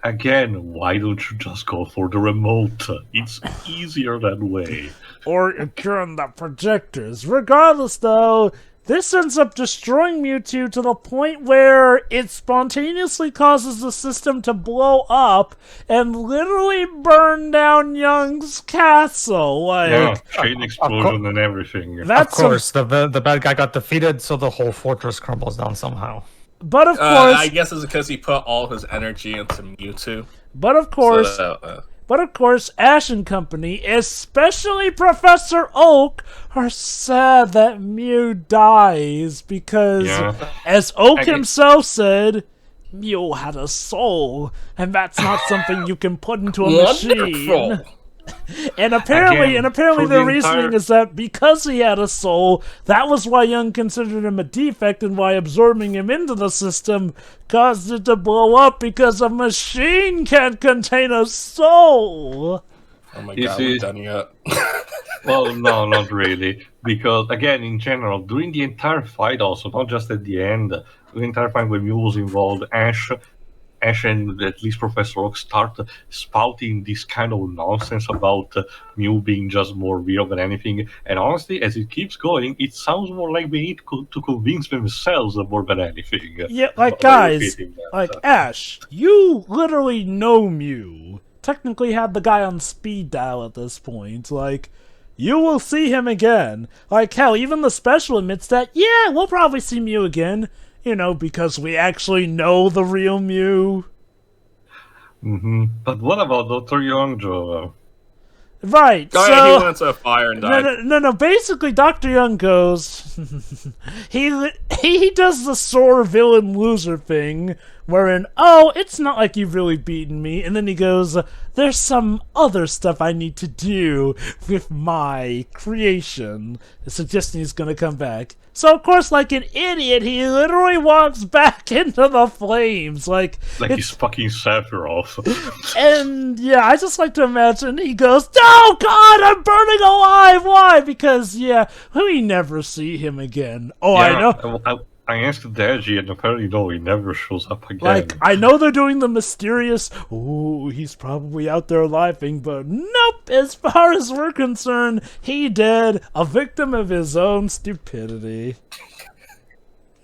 Again, why don't you just go for the remote? It's easier that way. Or again, the projectors. Regardless, though, This ends up destroying Mewtwo to the point where it spontaneously causes the system to blow up and literally burn down Young's castle. Yeah, chain explosion and everything. Of course, the bad guy got defeated, so the whole fortress crumbles down somehow. But of course, I guess it's because he put all his energy into Mewtwo. But of course, Ash and company, especially Professor Oak, are sad that Mew dies because, as Oak himself said, Mew had a soul, and that's not something you can put into a machine. And apparently, the reasoning is that because he had a soul, that was why Young considered him a defect, and why absorbing him into the system caused it to blow up because a machine can't contain a soul. Oh my god, we're done yet. Well, no, not really. Because, again, in general, during the entire fight also, not just at the end, the entire fight when Mew was involved, Ash and at least Professor Oak start spouting this kind of nonsense about Mew being just more real than anything. And honestly, as it keeps going, it sounds more like they need to convince themselves more than anything. Yeah, like, guys, like, Ash, you literally know Mew. Technically had the guy on speed dial at this point. Like, you will see him again. Like, hell, even the special admits that, yeah, we'll probably see Mew again. You know, because we actually know the real Mew. But what about Dr. Young, Joe? Right, so... yeah, he went to a fire and died. No, basically, Dr. Young goes... he does the sore villain loser thing, wherein, oh, it's not like you've really beaten me, and then he goes, there's some other stuff I need to do with my creation, suggesting he's gonna come back. So, of course, like an idiot, he literally walks back into the flames. Like he's fucking Sephiroth. And, yeah, I just like to imagine he goes, oh, God, I'm burning alive! Why? Because, yeah, we never see him again. Oh, yeah, I know. I asked Deji, and apparently, no, he never shows up again. Like, I know they're doing the mysterious, ooh, he's probably out there laughing, but nope, as far as we're concerned, he dead, a victim of his own stupidity.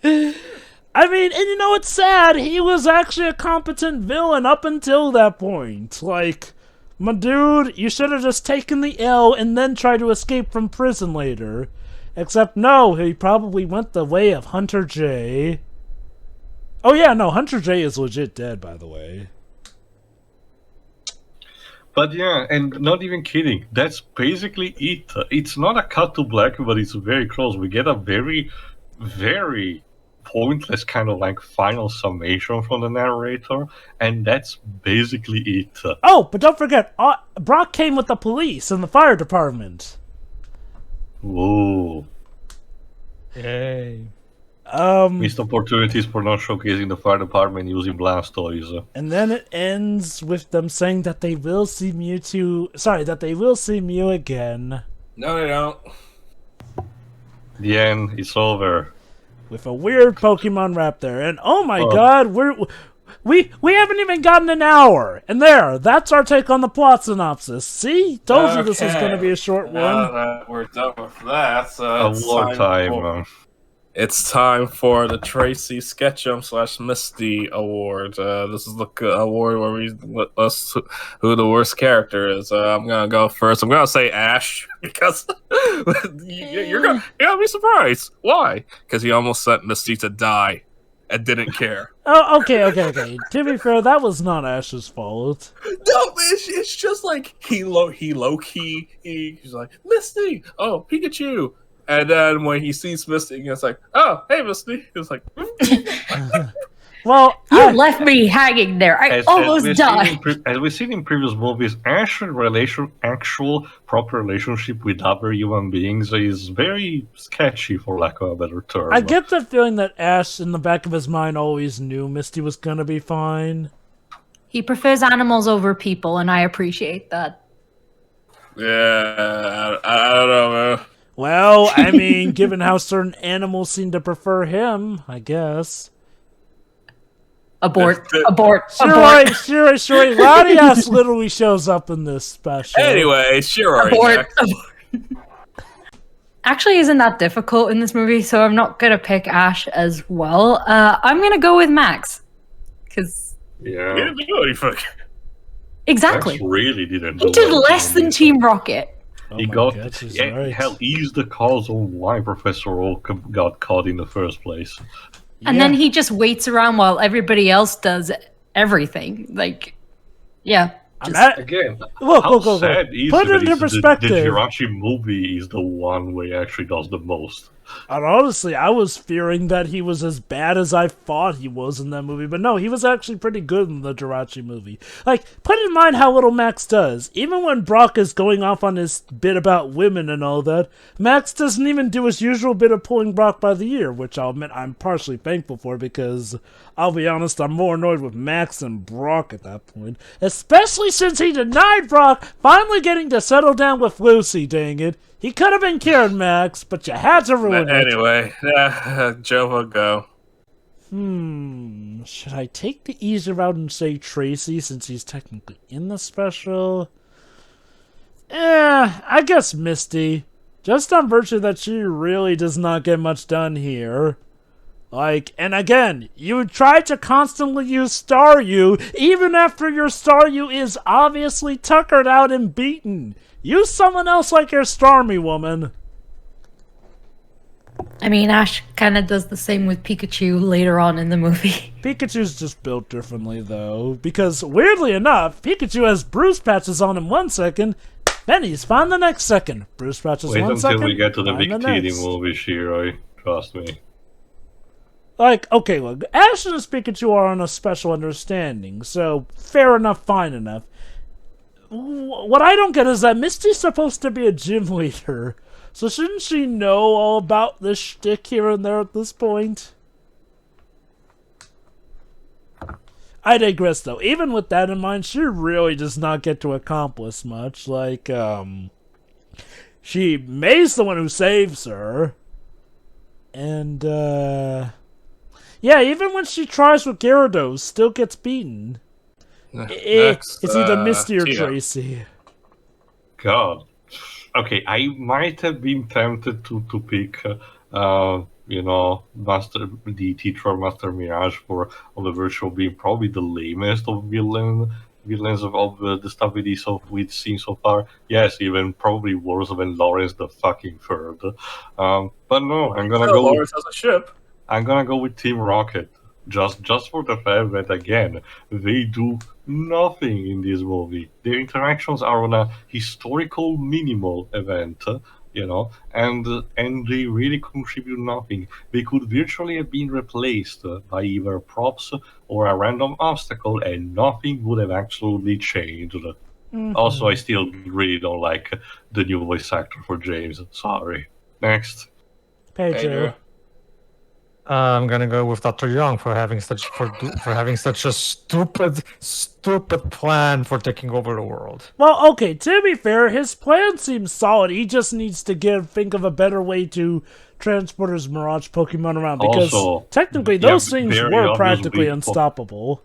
I mean, and you know what's sad? He was actually a competent villain up until that point. Like, my dude, you should have just taken the L and then tried to escape from prison later. Except, no, he probably went the way of Hunter J. Oh, yeah, no, Hunter J is legit dead, by the way. But yeah, and not even kidding, that's basically it. It's not a cut to black, but it's very close. We get a very, very pointless kind of like final summation from the narrator, and that's basically it. Oh, but don't forget, Brock came with the police and the fire department. Whoa. Yay. Missed opportunities for not showcasing the fire department using Blastoise. And then it ends with them saying that they will see Mewtwo... Sorry, that they will see Mew again. No, they don't. The end, it's over. With a weird Pokemon rap there. And oh my god, we haven't even gotten an hour. And there, that's our take on the plot synopsis. See? Told you this was going to be a short one. Now that we're done with that, it's time for the Tracy Sketchum / Misty Award. This is the award where we list who the worst character is. I'm gonna go first. I'm gonna say Ash because you're gonna be surprised. Why? Because he almost sent Misty to die and didn't care. Oh, okay. To be fair, that was not Ash's fault. No, it's just like he's like, Misty, oh, Pikachu. And then when he sees Misty, he's like, oh, hey, Misty. He's like, well, you left me hanging there. I almost died. As we've seen in previous movies, Ash's actual proper relationship with other human beings is very sketchy, for lack of a better term. I get the feeling that Ash, in the back of his mind, always knew Misty was gonna be fine. He prefers animals over people, and I appreciate that. Yeah, I don't know, man. Well, I mean, given how certain animals seem to prefer him, I guess. Abort. Sure. Latias literally shows up in this special. Anyway, sure. Abort. actually isn't that difficult in this movie, so I'm not gonna pick Ash as well. I'm gonna go with Max, because He Yeah, didn't do anything. exactly, Max really didn't. he do did anything less in than this. Team Rocket. Oh He my got God, she's yeah, right. hell. He's the cause of why Professor Oak got caught in the first place. And then he just waits around while everybody else does everything. Like, yeah. I'm Just, Again, Look, how look, look, sad look. is Put it it that into the perspective. Jirachi movie is the one where he actually does the most. And honestly, I was fearing that he was as bad as I thought he was in that movie, but no, he was actually pretty good in the Jirachi movie. Like, put in mind how little Max does. Even when Brock is going off on his bit about women and all that, Max doesn't even do his usual bit of pulling Brock by the ear, which I'll admit I'm partially thankful for, because I'll be honest, I'm more annoyed with Max than Brock at that point. Especially since he denied Brock finally getting to settle down with Lucy, dang it. He could have been cured, Max, but you had to ruin it. Anyway, Jova, go. Should I take the easy route and say Tracy since he's technically in the special? I guess Misty. Just on virtue that she really does not get much done here. Like, and again, you try to constantly use Staryu, even after your Staryu is obviously tuckered out and beaten. Use someone else like your Starmie woman. I mean, Ash kind of does the same with Pikachu later on in the movie. Pikachu's just built differently, though, because weirdly enough, Pikachu has bruise patches on him 1 second, then he's fine the next second. Bruise patches Wait 1 until second, we get to the fine big the TD next. movie, Shiroi. Trust me. Like, okay, look, Ash and his Pikachu are on a special understanding, so fair enough, fine enough. What I don't get is that Misty's supposed to be a gym leader, so shouldn't she know all about this shtick here and there at this point? I digress, though. Even with that in mind, she really does not get to accomplish much. Like, she May's the one who saves her. And, yeah, even when she tries with Gyarados, still gets beaten. Next, It's either Misty or Tia. Tracy. God. Okay, I might have been tempted to pick, the teacher Master Mirage on the virtual being probably the lamest of villains of the stuff we've seen so far. Yes, even probably worse than Lawrence the fucking third. But no, I'm gonna go. Lawrence has a ship. I'm gonna go with Team Rocket. Just for the fact that again they do nothing in this movie. Their interactions are on a historical minimal event, and they really contribute nothing. They could virtually have been replaced by either props or a random obstacle, and nothing would have absolutely changed. Also, I still really don't like the new voice actor for James. Sorry. Next. Pedro. I'm gonna go with Dr. Young for having such a stupid plan for taking over the world. Well, okay, to be fair, his plan seems solid. He just needs to think of a better way to transport his Mirage Pokemon around, because Also, technically those things very were obvious practically weak unstoppable.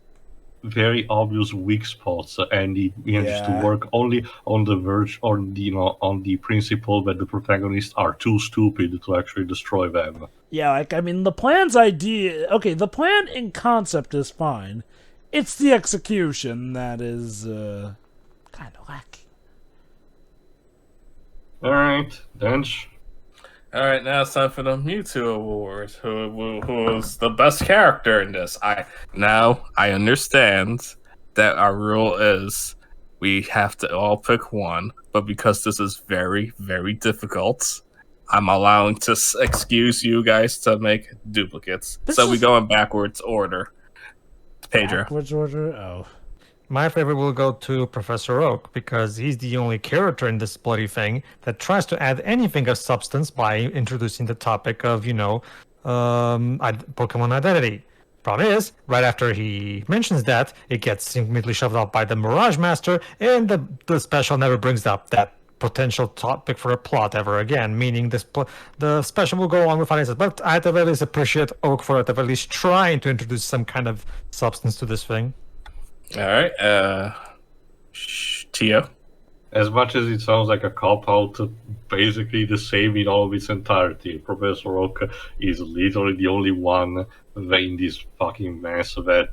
Very obvious weak spots, and he manages to work only on the verge, or on the principle that the protagonists are too stupid to actually destroy them. Yeah, like, I mean, the plan's idea... Okay, the plan in concept is fine. It's the execution that is, kind of lacking. Alright, Dench. Alright, now it's time for the Mewtwo Award. Who is the best character in this? I understand that our rule is we have to all pick one, but because this is very, very difficult, I'm allowing to excuse you guys to make duplicates. So we go in backwards order. Pedro. Backwards order? Oh. My favorite will go to Professor Oak, because he's the only character in this bloody thing that tries to add anything of substance by introducing the topic of, Pokemon identity. Problem is, right after he mentions that, it gets immediately shoved out by the Mirage Master, and the special never brings up that potential topic for a plot ever again, meaning the special will go on without it. But I at the very least appreciate Oak for at the very least trying to introduce some kind of substance to this thing. Alright, Tio. as much as it sounds like a cop-out, basically the same in all of its entirety. Professor Oak is literally the only one in this fucking mess that,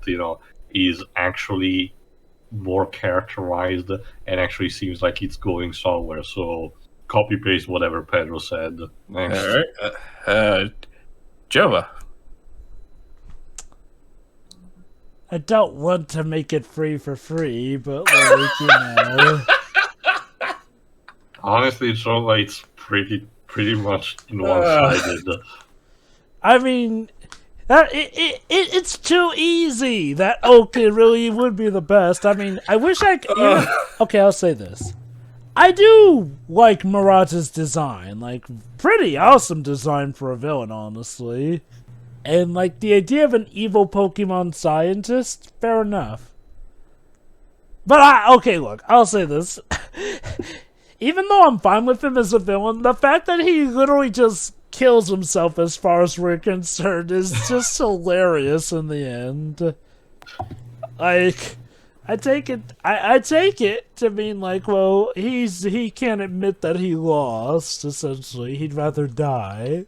is actually more characterized and actually seems like it's going somewhere. So copy-paste whatever Pedro said. Next. All right. Jova. I don't want to make it free for free, but like, Honestly, it's pretty much one-sided. I mean, it's too easy. That Oak really would be the best. I mean, I wish I could. Okay, I'll say this. I do like Mirage's design. Like, pretty awesome design for a villain, honestly. And, like, the idea of an evil Pokemon scientist, fair enough. But okay, look, I'll say this. Even though I'm fine with him as a villain, the fact that he literally just kills himself as far as we're concerned is just hilarious in the end. Like, I take it to mean like, well, he can't admit that he lost, essentially. He'd rather die.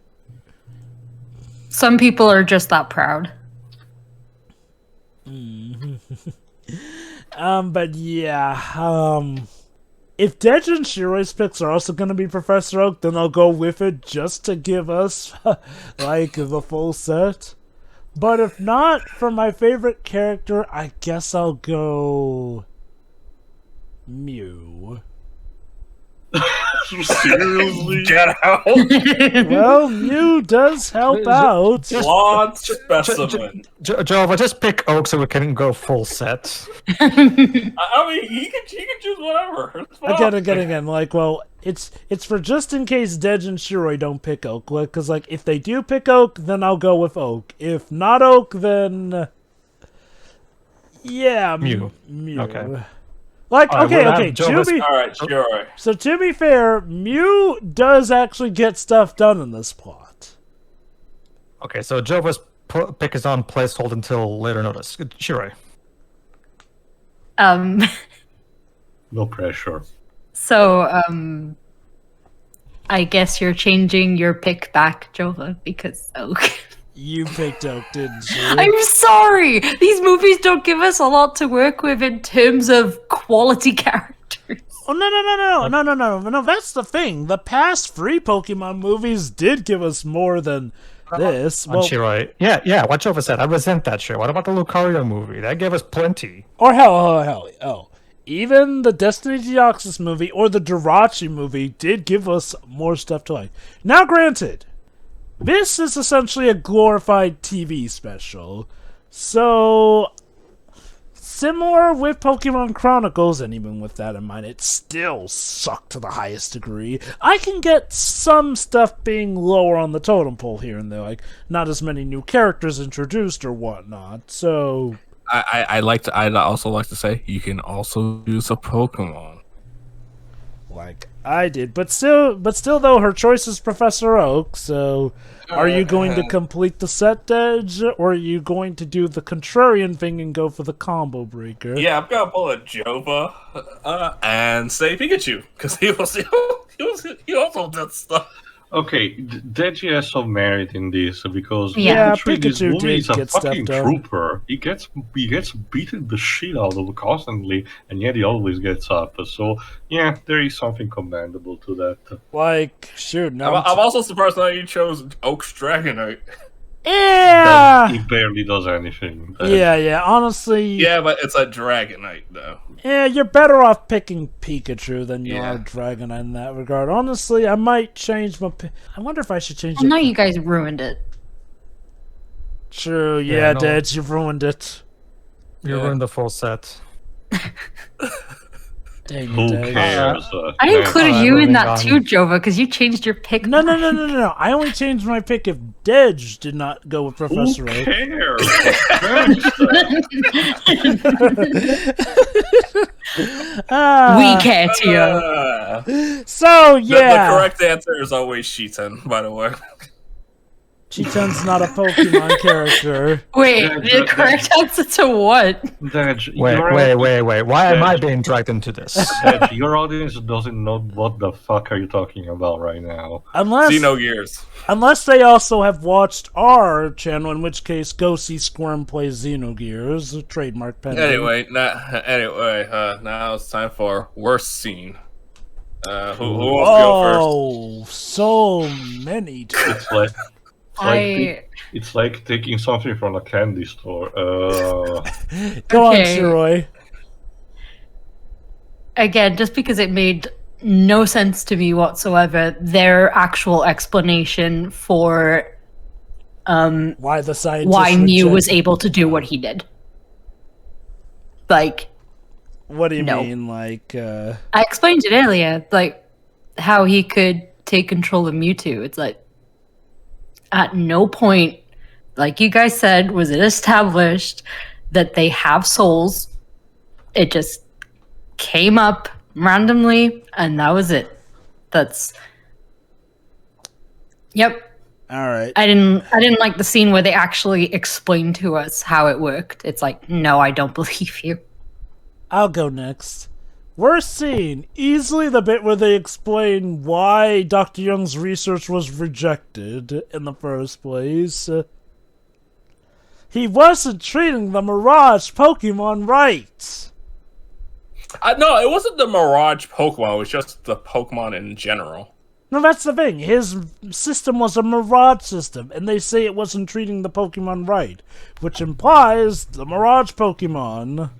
Some people are just that proud. But yeah, if Dej and Shiroi's picks are also going to be Professor Oak, then I'll go with it just to give us, like, the full set. But if not, for my favorite character, I guess I'll go Mew. Seriously? Get out! Well, Mew does help out. Flawed specimen. Jova, just pick Oak so we can go full set. I mean, he can choose whatever. It's fine. Again. Like, well, it's for just in case Dej and Shiroi don't pick Oak. Because, like, if they do pick Oak, then I'll go with Oak. If not Oak, then yeah, Mew. Okay. Like, okay. All right, sure. So to be fair, Mew does actually get stuff done in this plot. Okay, so Jova's pick is on placehold until later notice. Shiroi. No pressure. So, I guess you're changing your pick back, Jova, because Oak. You picked Oak, didn't you? I'm sorry! These movies don't give us a lot to work with in terms of quality characters. Oh, no, that's the thing. The past free Pokemon movies did give us more than this. Well, Shiroi. Yeah, what Jova said. I resent that shit. What about the Lucario movie? That gave us plenty. Or hell. Even the Destiny Deoxys movie or the Jirachi movie did give us more stuff to like. Now, granted, this is essentially a glorified TV special. So, similar with Pokemon Chronicles, and even with that in mind, it still sucked to the highest degree. I can get some stuff being lower on the totem pole here and there, like not as many new characters introduced or whatnot. So, I'd also like to say you can also use a Pokemon. Like I did, but still though, her choice is Professor Oak. So, are you going to complete the set, Edge, or are you going to do the contrarian thing and go for the combo breaker? Yeah, I'm gonna pull a Jova and say Pikachu because he also did stuff. Okay, Deji has some merit in this because Pikachu this movie is a get fucking stuff done. trooper. He gets beaten the shit out of constantly, and yet he always gets up. So yeah, there is something commendable to that. Like, shoot, no. I'm also surprised that you chose Oak's Dragonite. Yeah. He barely does anything. Yeah. Honestly. Yeah, but it's a Dragonite though. Yeah, you're better off picking Pikachu than you are Dragonite in that regard. Honestly, I might change my. I wonder if I should change. Well, now you guys ruined it. True. Yeah, Dad, you've ruined it. You ruined the full set. Dang Who it, cares? I included you in that too, Jova, because you changed your pick. No. I only changed my pick if Dej did not go with Professor Who Oak. cares? We care, Tio. So, yeah. The correct answer is always Sheetan, by the way. Chichun's not a Pokemon character. Wait, Yeah, the correct answer to what? Dad, Wait. Why am I being dragged into this? Dad, your audience doesn't know what the fuck are you talking about right now. Unless Xenogears. Unless they also have watched our channel, in which case go see Squirm play Xenogears, trademark pending. Anyway, now it's time for worst scene. Who wants to go first? So many. It's like taking something from a candy store. Go Okay. on, Shiroi. Again, just because it made no sense to me whatsoever, their actual explanation for Why the scientist why Mew was rejected- able to do what he did. Like, What do you No. mean? Like, I explained it earlier, like how he could take control of Mewtwo. It's like at no point, like you guys said, was it established that they have souls. It just came up randomly, and that was it. That's yep. all right. I didn't like the scene where they actually explained to us how it worked. It's like, no, I don't believe you. I'll go next. Worst scene. Easily the bit where they explain why Dr. Young's research was rejected in the first place. He wasn't treating the Mirage Pokemon right. No, it wasn't the Mirage Pokemon. It was just the Pokemon in general. No, that's the thing. His system was a Mirage system, and they say it wasn't treating the Pokemon right, which implies the Mirage Pokemon.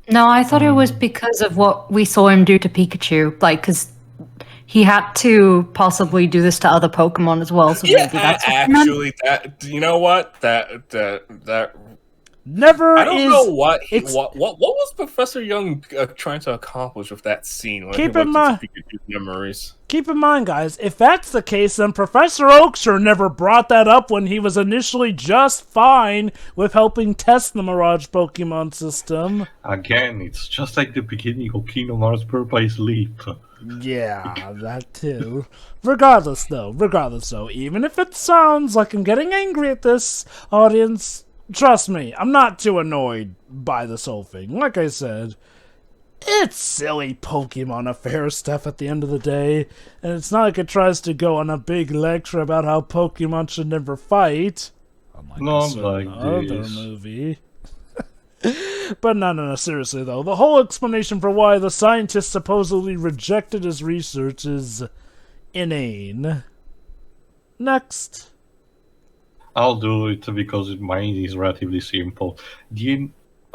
No, I thought it was because of what we saw him do to Pikachu. Like, because he had to possibly do this to other Pokemon as well. So Yeah, maybe that's what he meant. actually, that you know what that Never I don't is. know what it's- what was Professor Young trying to accomplish with that scene when Keep he in looked into mind- Pikachu's memories. Keep in mind, guys, if that's the case, then Professor Oakshire never brought that up when he was initially just fine with helping test the Mirage Pokemon system. Again, it's just like the beginning of Kingdom Hearts Purple Leap. Yeah, that too. Regardless, though, even if it sounds like I'm getting angry at this, audience, trust me, I'm not too annoyed by this whole thing. Like I said, it's silly Pokemon affair stuff at the end of the day, and it's not like it tries to go on a big lecture about how Pokemon should never fight. Unlike Not a certain like other this. movie. But no, seriously though, the whole explanation for why the scientists supposedly rejected his research is inane. Next. I'll do it because mine is relatively simple.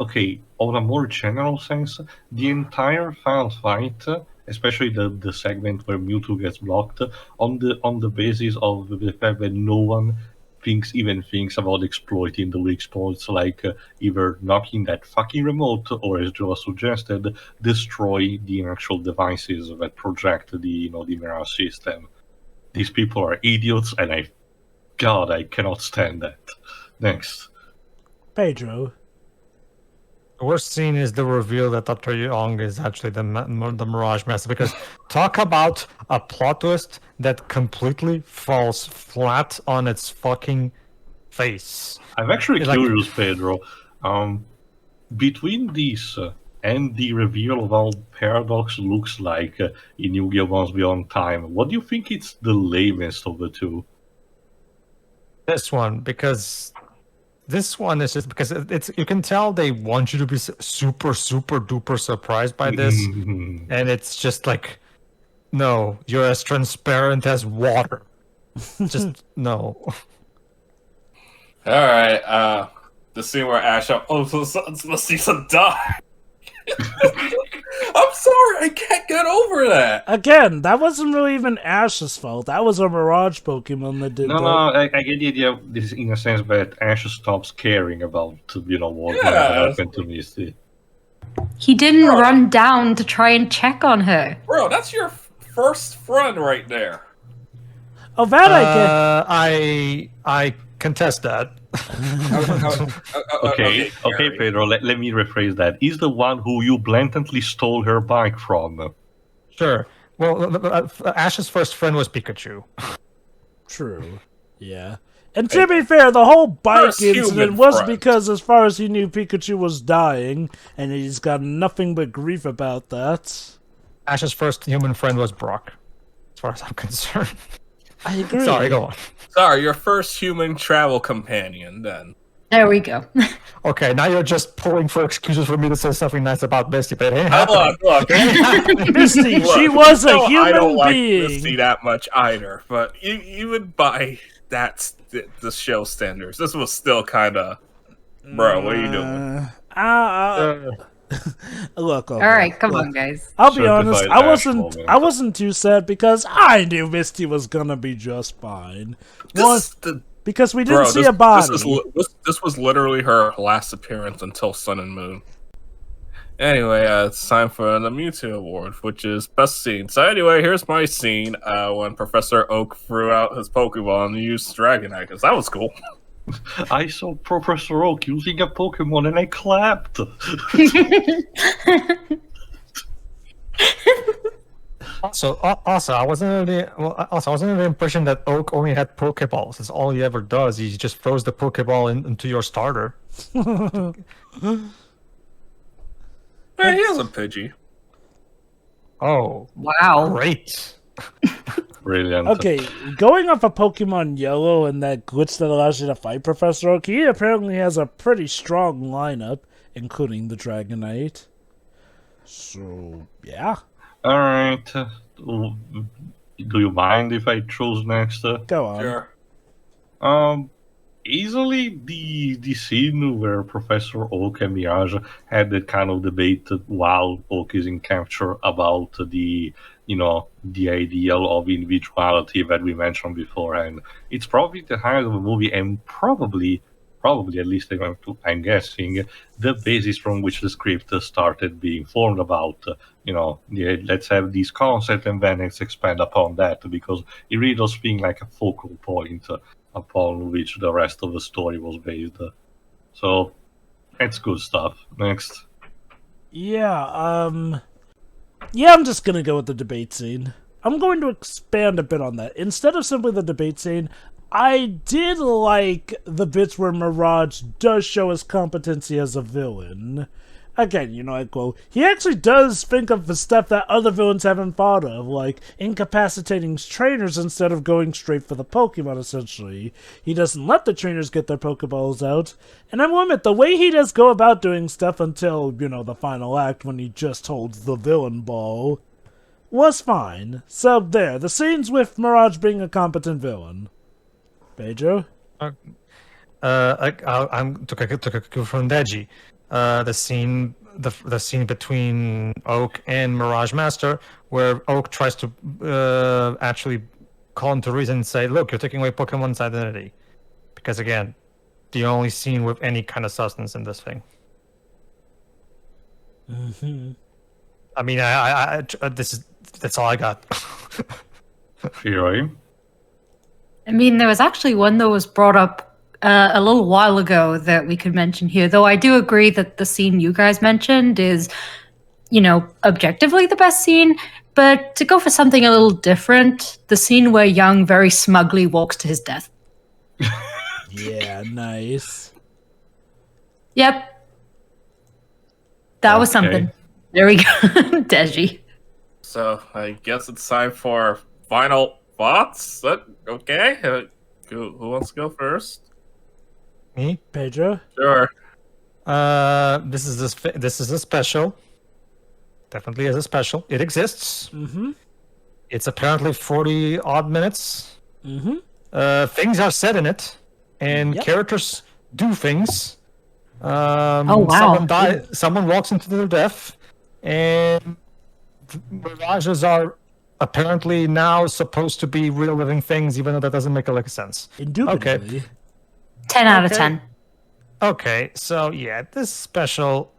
Okay, on a more general sense, the entire final fight, especially the segment where Mewtwo gets blocked, on the basis of the fact that no one thinks about exploiting the weak spots, like either knocking that fucking remote, or as Joe suggested, destroy the actual devices that project the Mirage system. These people are idiots, and I cannot stand that. Next. Pedro. The worst scene is the reveal that Dr. Young is actually the Mirage Master, because talk about a plot twist that completely falls flat on its fucking face. I'm actually Like- curious, Pedro. Between this and the reveal of how Paradox looks like in Yu-Gi-Oh! Once Beyond Time, what do you think it's the lamest of the two? This one, because this one is just because it's you can tell they want you to be super duper surprised by this, and it's just like, no, you're as transparent as water. Just no. All right, the scene where Ash let's see some die. I'm sorry, I can't get over that. Again, that wasn't really even Ash's fault. That was a Mirage Pokemon that did that. I get the idea of this in a sense that Ash stops caring about what Yeah. happened to Misty. He didn't run down to try and check on her. Bro, that's your first friend right there. Oh, that I get. I contest that. Okay, Gary. Pedro, let me rephrase that. He's the one who you blatantly stole her bike from. Sure. Well, Ash's first friend was Pikachu. True. Yeah. And to be fair, the whole bike First human incident was friend. because, as far as he knew, Pikachu was dying, and he's got nothing but grief about that. Ash's first human friend was Brock, as far as I'm concerned. I agree. Sorry, go on. Sorry, your first human travel companion, then. There we go. Okay, now you're just pulling for excuses for me to say something nice about Misty, but it ain't Look, happening. Misty, look, she was a I human don't like being. Misty that much either, but even by the show standards, this was still kind of, bro. What are you doing? Look, All right, come on, guys. I'll be Certified honest. Ash moment. I wasn't too sad because I knew Misty was gonna be just fine. Because we didn't see a body. This was literally her last appearance until Sun and Moon. Anyway, it's time for the Mewtwo Award, which is best scene. So anyway, here's my scene when Professor Oak threw out his Pokeball and used Dragonite, because that was cool. I saw Professor Oak using a Pokemon and I clapped. Also, I wasn't under the impression that Oak only had Pokeballs. That's all he ever does. He just throws the Pokeball into your starter. Man, he has a Pidgey. Oh, Wow. great. Brilliant. Okay, going off of Pokemon Yellow and that glitch that allows you to fight Professor Oak, he apparently has a pretty strong lineup, including the Dragonite. So, yeah. Alright. Do you mind if I choose next? Go on. Sure. Easily the scene where Professor Oak and Mirage had that kind of debate while Oak is in capture about the ideal of individuality that we mentioned before, and it's probably the highlight of the movie, and probably at least I'm guessing the basis from which the script started being formed about let's have these concepts and then let's expand upon that, because it really does feel like a focal point upon which the rest of the story was based. So it's good stuff. Next. Yeah, I'm just gonna go with the debate scene. I'm going to expand a bit on that. Instead of simply the debate scene, I did like the bits where Mirage does show his competency as a villain. Again, he actually does think of the stuff that other villains haven't thought of, like incapacitating trainers instead of going straight for the Pokemon, essentially. He doesn't let the trainers get their Pokeballs out. And I will admit, the way he does go about doing stuff until, the final act when he just holds the villain ball was fine. So there, the scenes with Mirage being a competent villain. Pedro? I'm took a cue from Deji. The scene between Oak and Mirage Master, where Oak tries to actually call him to reason and say, "Look, you're taking away Pokemon's identity," because again, the only scene with any kind of substance in this thing. Mm-hmm. I mean, that's all I got. Right. I mean, there was actually one that was brought up a little while ago that we could mention here, though I do agree that the scene you guys mentioned is, objectively the best scene, but to go for something a little different, the scene where Young very smugly walks to his death. Yeah, nice. Yep. That was something. There we go. Deji. So I guess it's time for final thoughts. Okay, who wants to go first? Me? Pedro? Sure. This is a special. Definitely is a special. It exists. Mm-hmm. It's apparently 40 odd minutes. Mm-hmm. Things are said in it, and Yep. characters do things. Oh, wow. Someone walks into their death, and mirages are apparently now supposed to be real living things, even though that doesn't make a lick of sense. Indubitably. 10 out of Okay. 10. Okay, so yeah, this special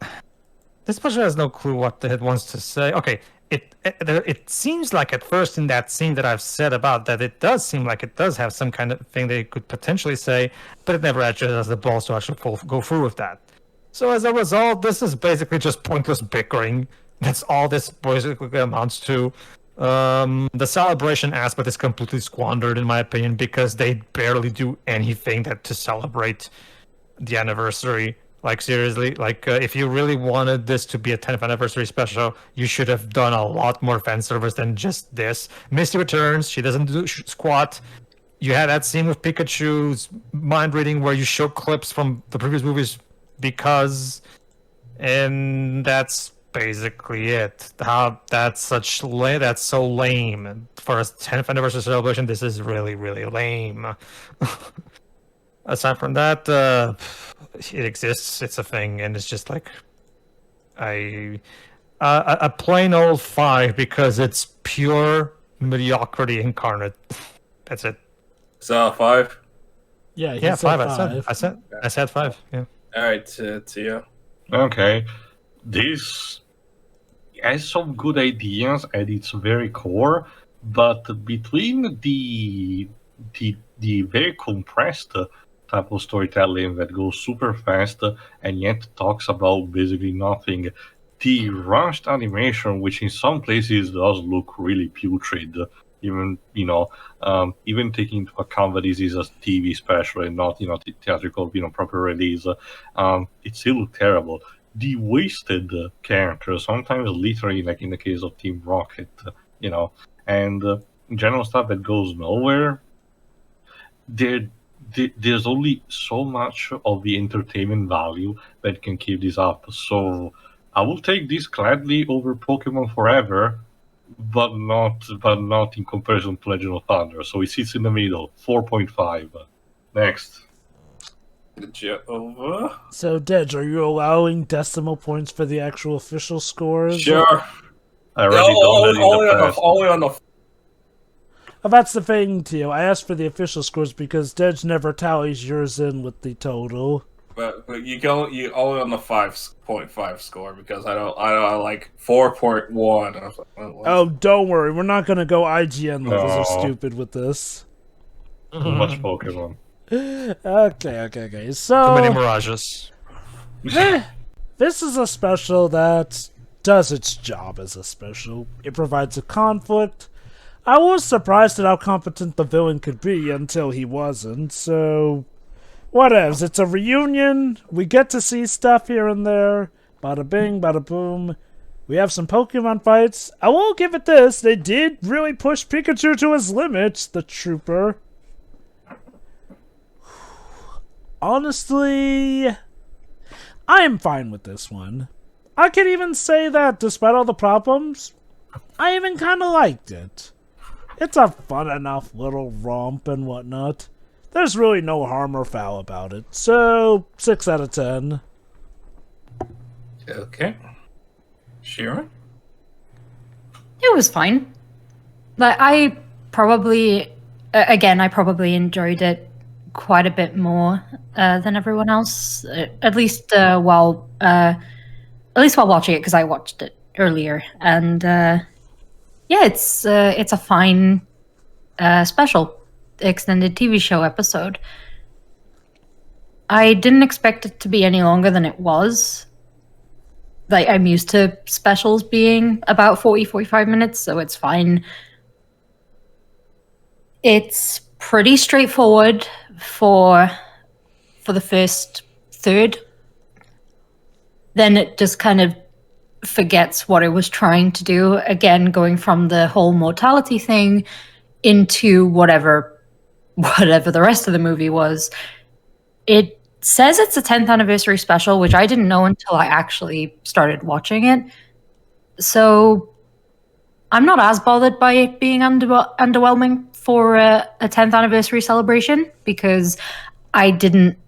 has no clue what it wants to say. Okay, it seems like at first in that scene that I've said about that, it does seem like it does have some kind of thing that it could potentially say, but it never actually has the balls to actually go through with that. So as a result, this is basically just pointless bickering. That's all this basically amounts to. The celebration aspect is completely squandered, in my opinion, because they barely do anything to celebrate the anniversary. Like, seriously, like, if you really wanted this to be a 10th anniversary special, you should have done a lot more fan service than just this. Misty returns, she doesn't do squat. You had that scene with Pikachu's mind reading where you show clips from the previous movies and that's basically it. That's so lame. For a 10th anniversary celebration, this is really, really lame. Aside from that, it exists. It's a thing, and it's just like a plain old 5 because it's pure mediocrity incarnate. That's it. So 5. Yeah, he Yeah, said 5. I said 5. Yeah. All right, Tia. Okay, this has some good ideas at its very core, but between the very compressed type of storytelling that goes super fast and yet talks about basically nothing, the rushed animation, which in some places does look really putrid, even even taking into account that this is a TV special and not theatrical proper release, it still looked terrible. The wasted characters, sometimes literally, like in the case of Team Rocket, and general stuff that goes nowhere. There's only so much of the entertainment value that can keep this up. So I will take this gladly over Pokemon Forever, but not in comparison to Legend of Thunder. So it sits in the middle, 4.5. Next. Over. So, Dej, are you allowing decimal points for the actual official scores? Sure. I already done that in the past. Only on the. Oh, that's the thing, Tio. I asked for the official scores because Dej never tallies yours in with the total. But you only on the 5.5 score because I like 4.1. Oh, don't worry. We're not going to go IGN levels. Are No. stupid with this. Too much Pokemon. Okay. So Too many Mirages. this is a special that does its job as a special. It provides a conflict. I was surprised at how competent the villain could be until he wasn't, so whatevs. It's a reunion. We get to see stuff here and there. Bada bing, bada boom. We have some Pokemon fights. I will give it this. They did really push Pikachu to his limits, the trooper. Honestly, I am fine with this one. I could even say that, despite all the problems, I even kind of liked it. It's a fun enough little romp and whatnot. There's really no harm or foul about it. So, 6 out of 10. Okay. Shira? It was fine. But I probably enjoyed it quite a bit more than everyone else. At least while watching it, because I watched it earlier. And yeah, it's a fine special extended TV show episode. I didn't expect it to be any longer than it was. Like, I'm used to specials being about 45 minutes, so it's fine. It's pretty straightforward for the first third. Then it just kind of forgets what it was trying to do. Again, going from the whole mortality thing into whatever the rest of the movie was. It says it's a 10th anniversary special, which I didn't know until I actually started watching it. So I'm not as bothered by it being underwhelming for a 10th anniversary celebration, because I didn't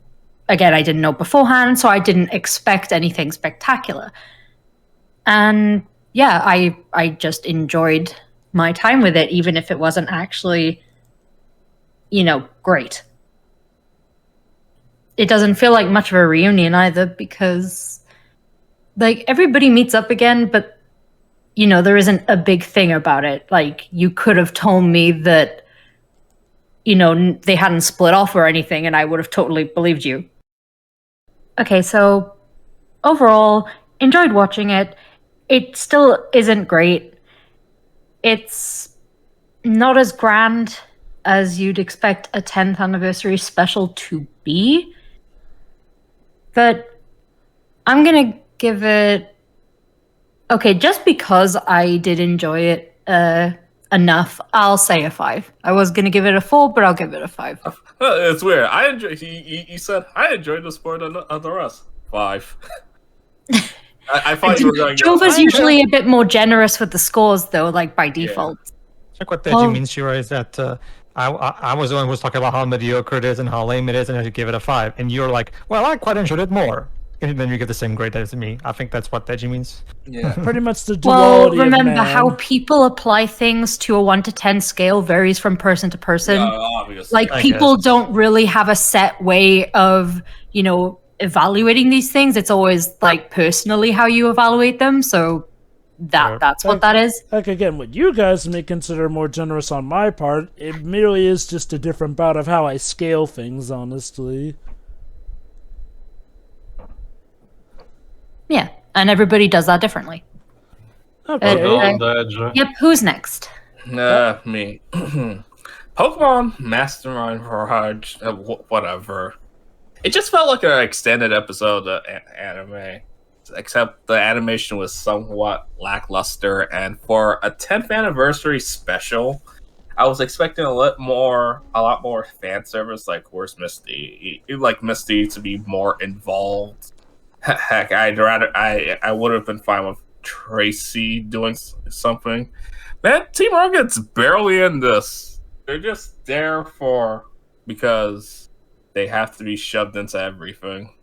know beforehand, so I didn't expect anything spectacular. And yeah, I just enjoyed my time with it, even if it wasn't actually, great. It doesn't feel like much of a reunion either, because like everybody meets up again, but there isn't a big thing about it. Like, you could have told me that they hadn't split off or anything, and I would have totally believed you. Okay, so overall, enjoyed watching it. It still isn't great. it's not as grand as you'd expect a 10th anniversary special to be. But I'm going to give it... Okay, just because I did enjoy it enough, I'll say a 5. I was going to give it a 4, but I'll give it a 5. It's weird. I enjoy. He said I enjoyed the sport of the rest. 5. I thought you were going. Jova's usually a bit more generous with the scores, though, like by default. Like what Deji means, Shira, is that I was the one who was talking about how mediocre it is and how lame it is, and I should give it a 5. And you're like, well, I quite enjoyed it more. And then you get the same grade as me. I think that's what Deji means. Yeah, Pretty much the duality Well, remember of man. how people apply things to a 1 to 10 scale varies from person to person. obviously. Like, I people guess. don't really have a set way of, evaluating these things. It's always, like, personally how you evaluate them. So that's what that is. Like, again, what you guys may consider more generous on my part, it merely is just a different bout of how I scale things, honestly. Yeah, and everybody does that differently. Okay. Well done, Dej. Yep, who's next? Me. Pokemon Mastermind Mirage, whatever. It just felt like an extended episode of anime, except the animation was somewhat lackluster. And for a 10th anniversary special, I was expecting a lot more fan service. Like, where's Misty? You'd like Misty to be more involved. Heck, I would have been fine with Tracy doing something. Man, Team Rocket's barely in this. They're just there because they have to be shoved into everything.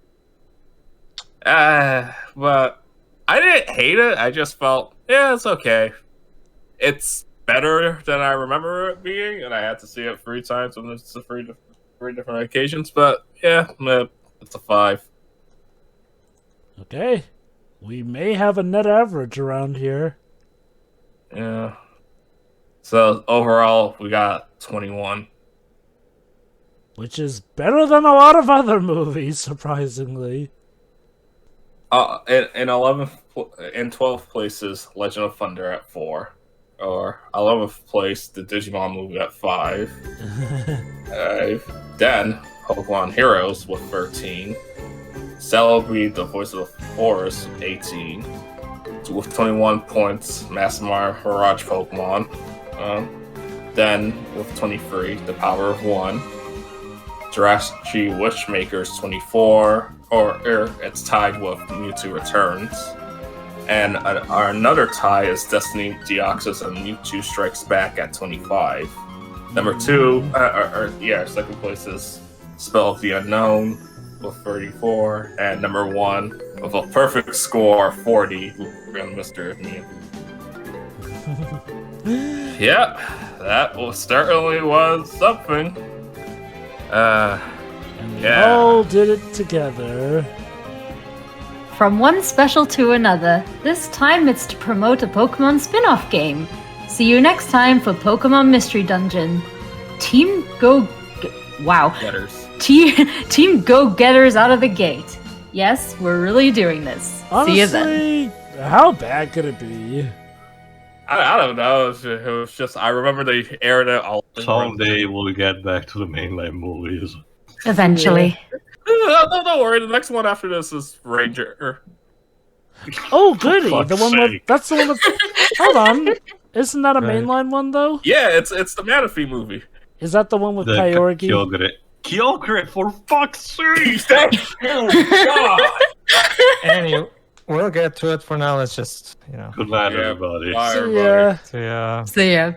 But I didn't hate it. I just felt, yeah, it's okay. It's better than I remember it being, and I had to see it 3 times on three different occasions. But yeah, it's a 5. Okay. We may have a net average around here. Yeah. So overall, we got 21. Which is better than a lot of other movies, surprisingly. In 12th places, Legend of Thunder at 4, or 11th place, the Digimon movie at 5. Then Pokemon Heroes with 13. Celebi, the Voice of the Forest, 18. With 21 points, Mastermind Mirage Pokemon. Then with 23, The Power of One. Jurassic Wishmakers 24, it's tied with Mewtwo Returns. And another tie is Destiny Deoxys and Mewtwo Strikes Back at 25. Number 2, second place is Spell of the Unknown with 34, and number 1 with a perfect score 40, Mr. Me. Yeah, that certainly was something. And we all did it together. From one special to another, this time it's to promote a Pokemon spin-off game. See you next time for Pokemon Mystery Dungeon. Team Getters. Team Go-Getters out of the gate. Yes, we're really doing this. Honestly, See you then. how bad could it be? I don't know. It was just, I remember they aired it all. Someday we'll get back to the mainline movies. Eventually. Don't worry. The next one after this is Ranger. Oh, goody! fuck's The one with sake. that's the one with. Hold on, isn't that a mainline one though? Yeah, it's the Manaphy movie. Is that the one with The Kyorgi? Kyogre, for fuck's sake! God. Anyway, we'll get to it. For now, let's just, Good night, Yeah, everybody. bye, See everybody. ya. see ya. See ya.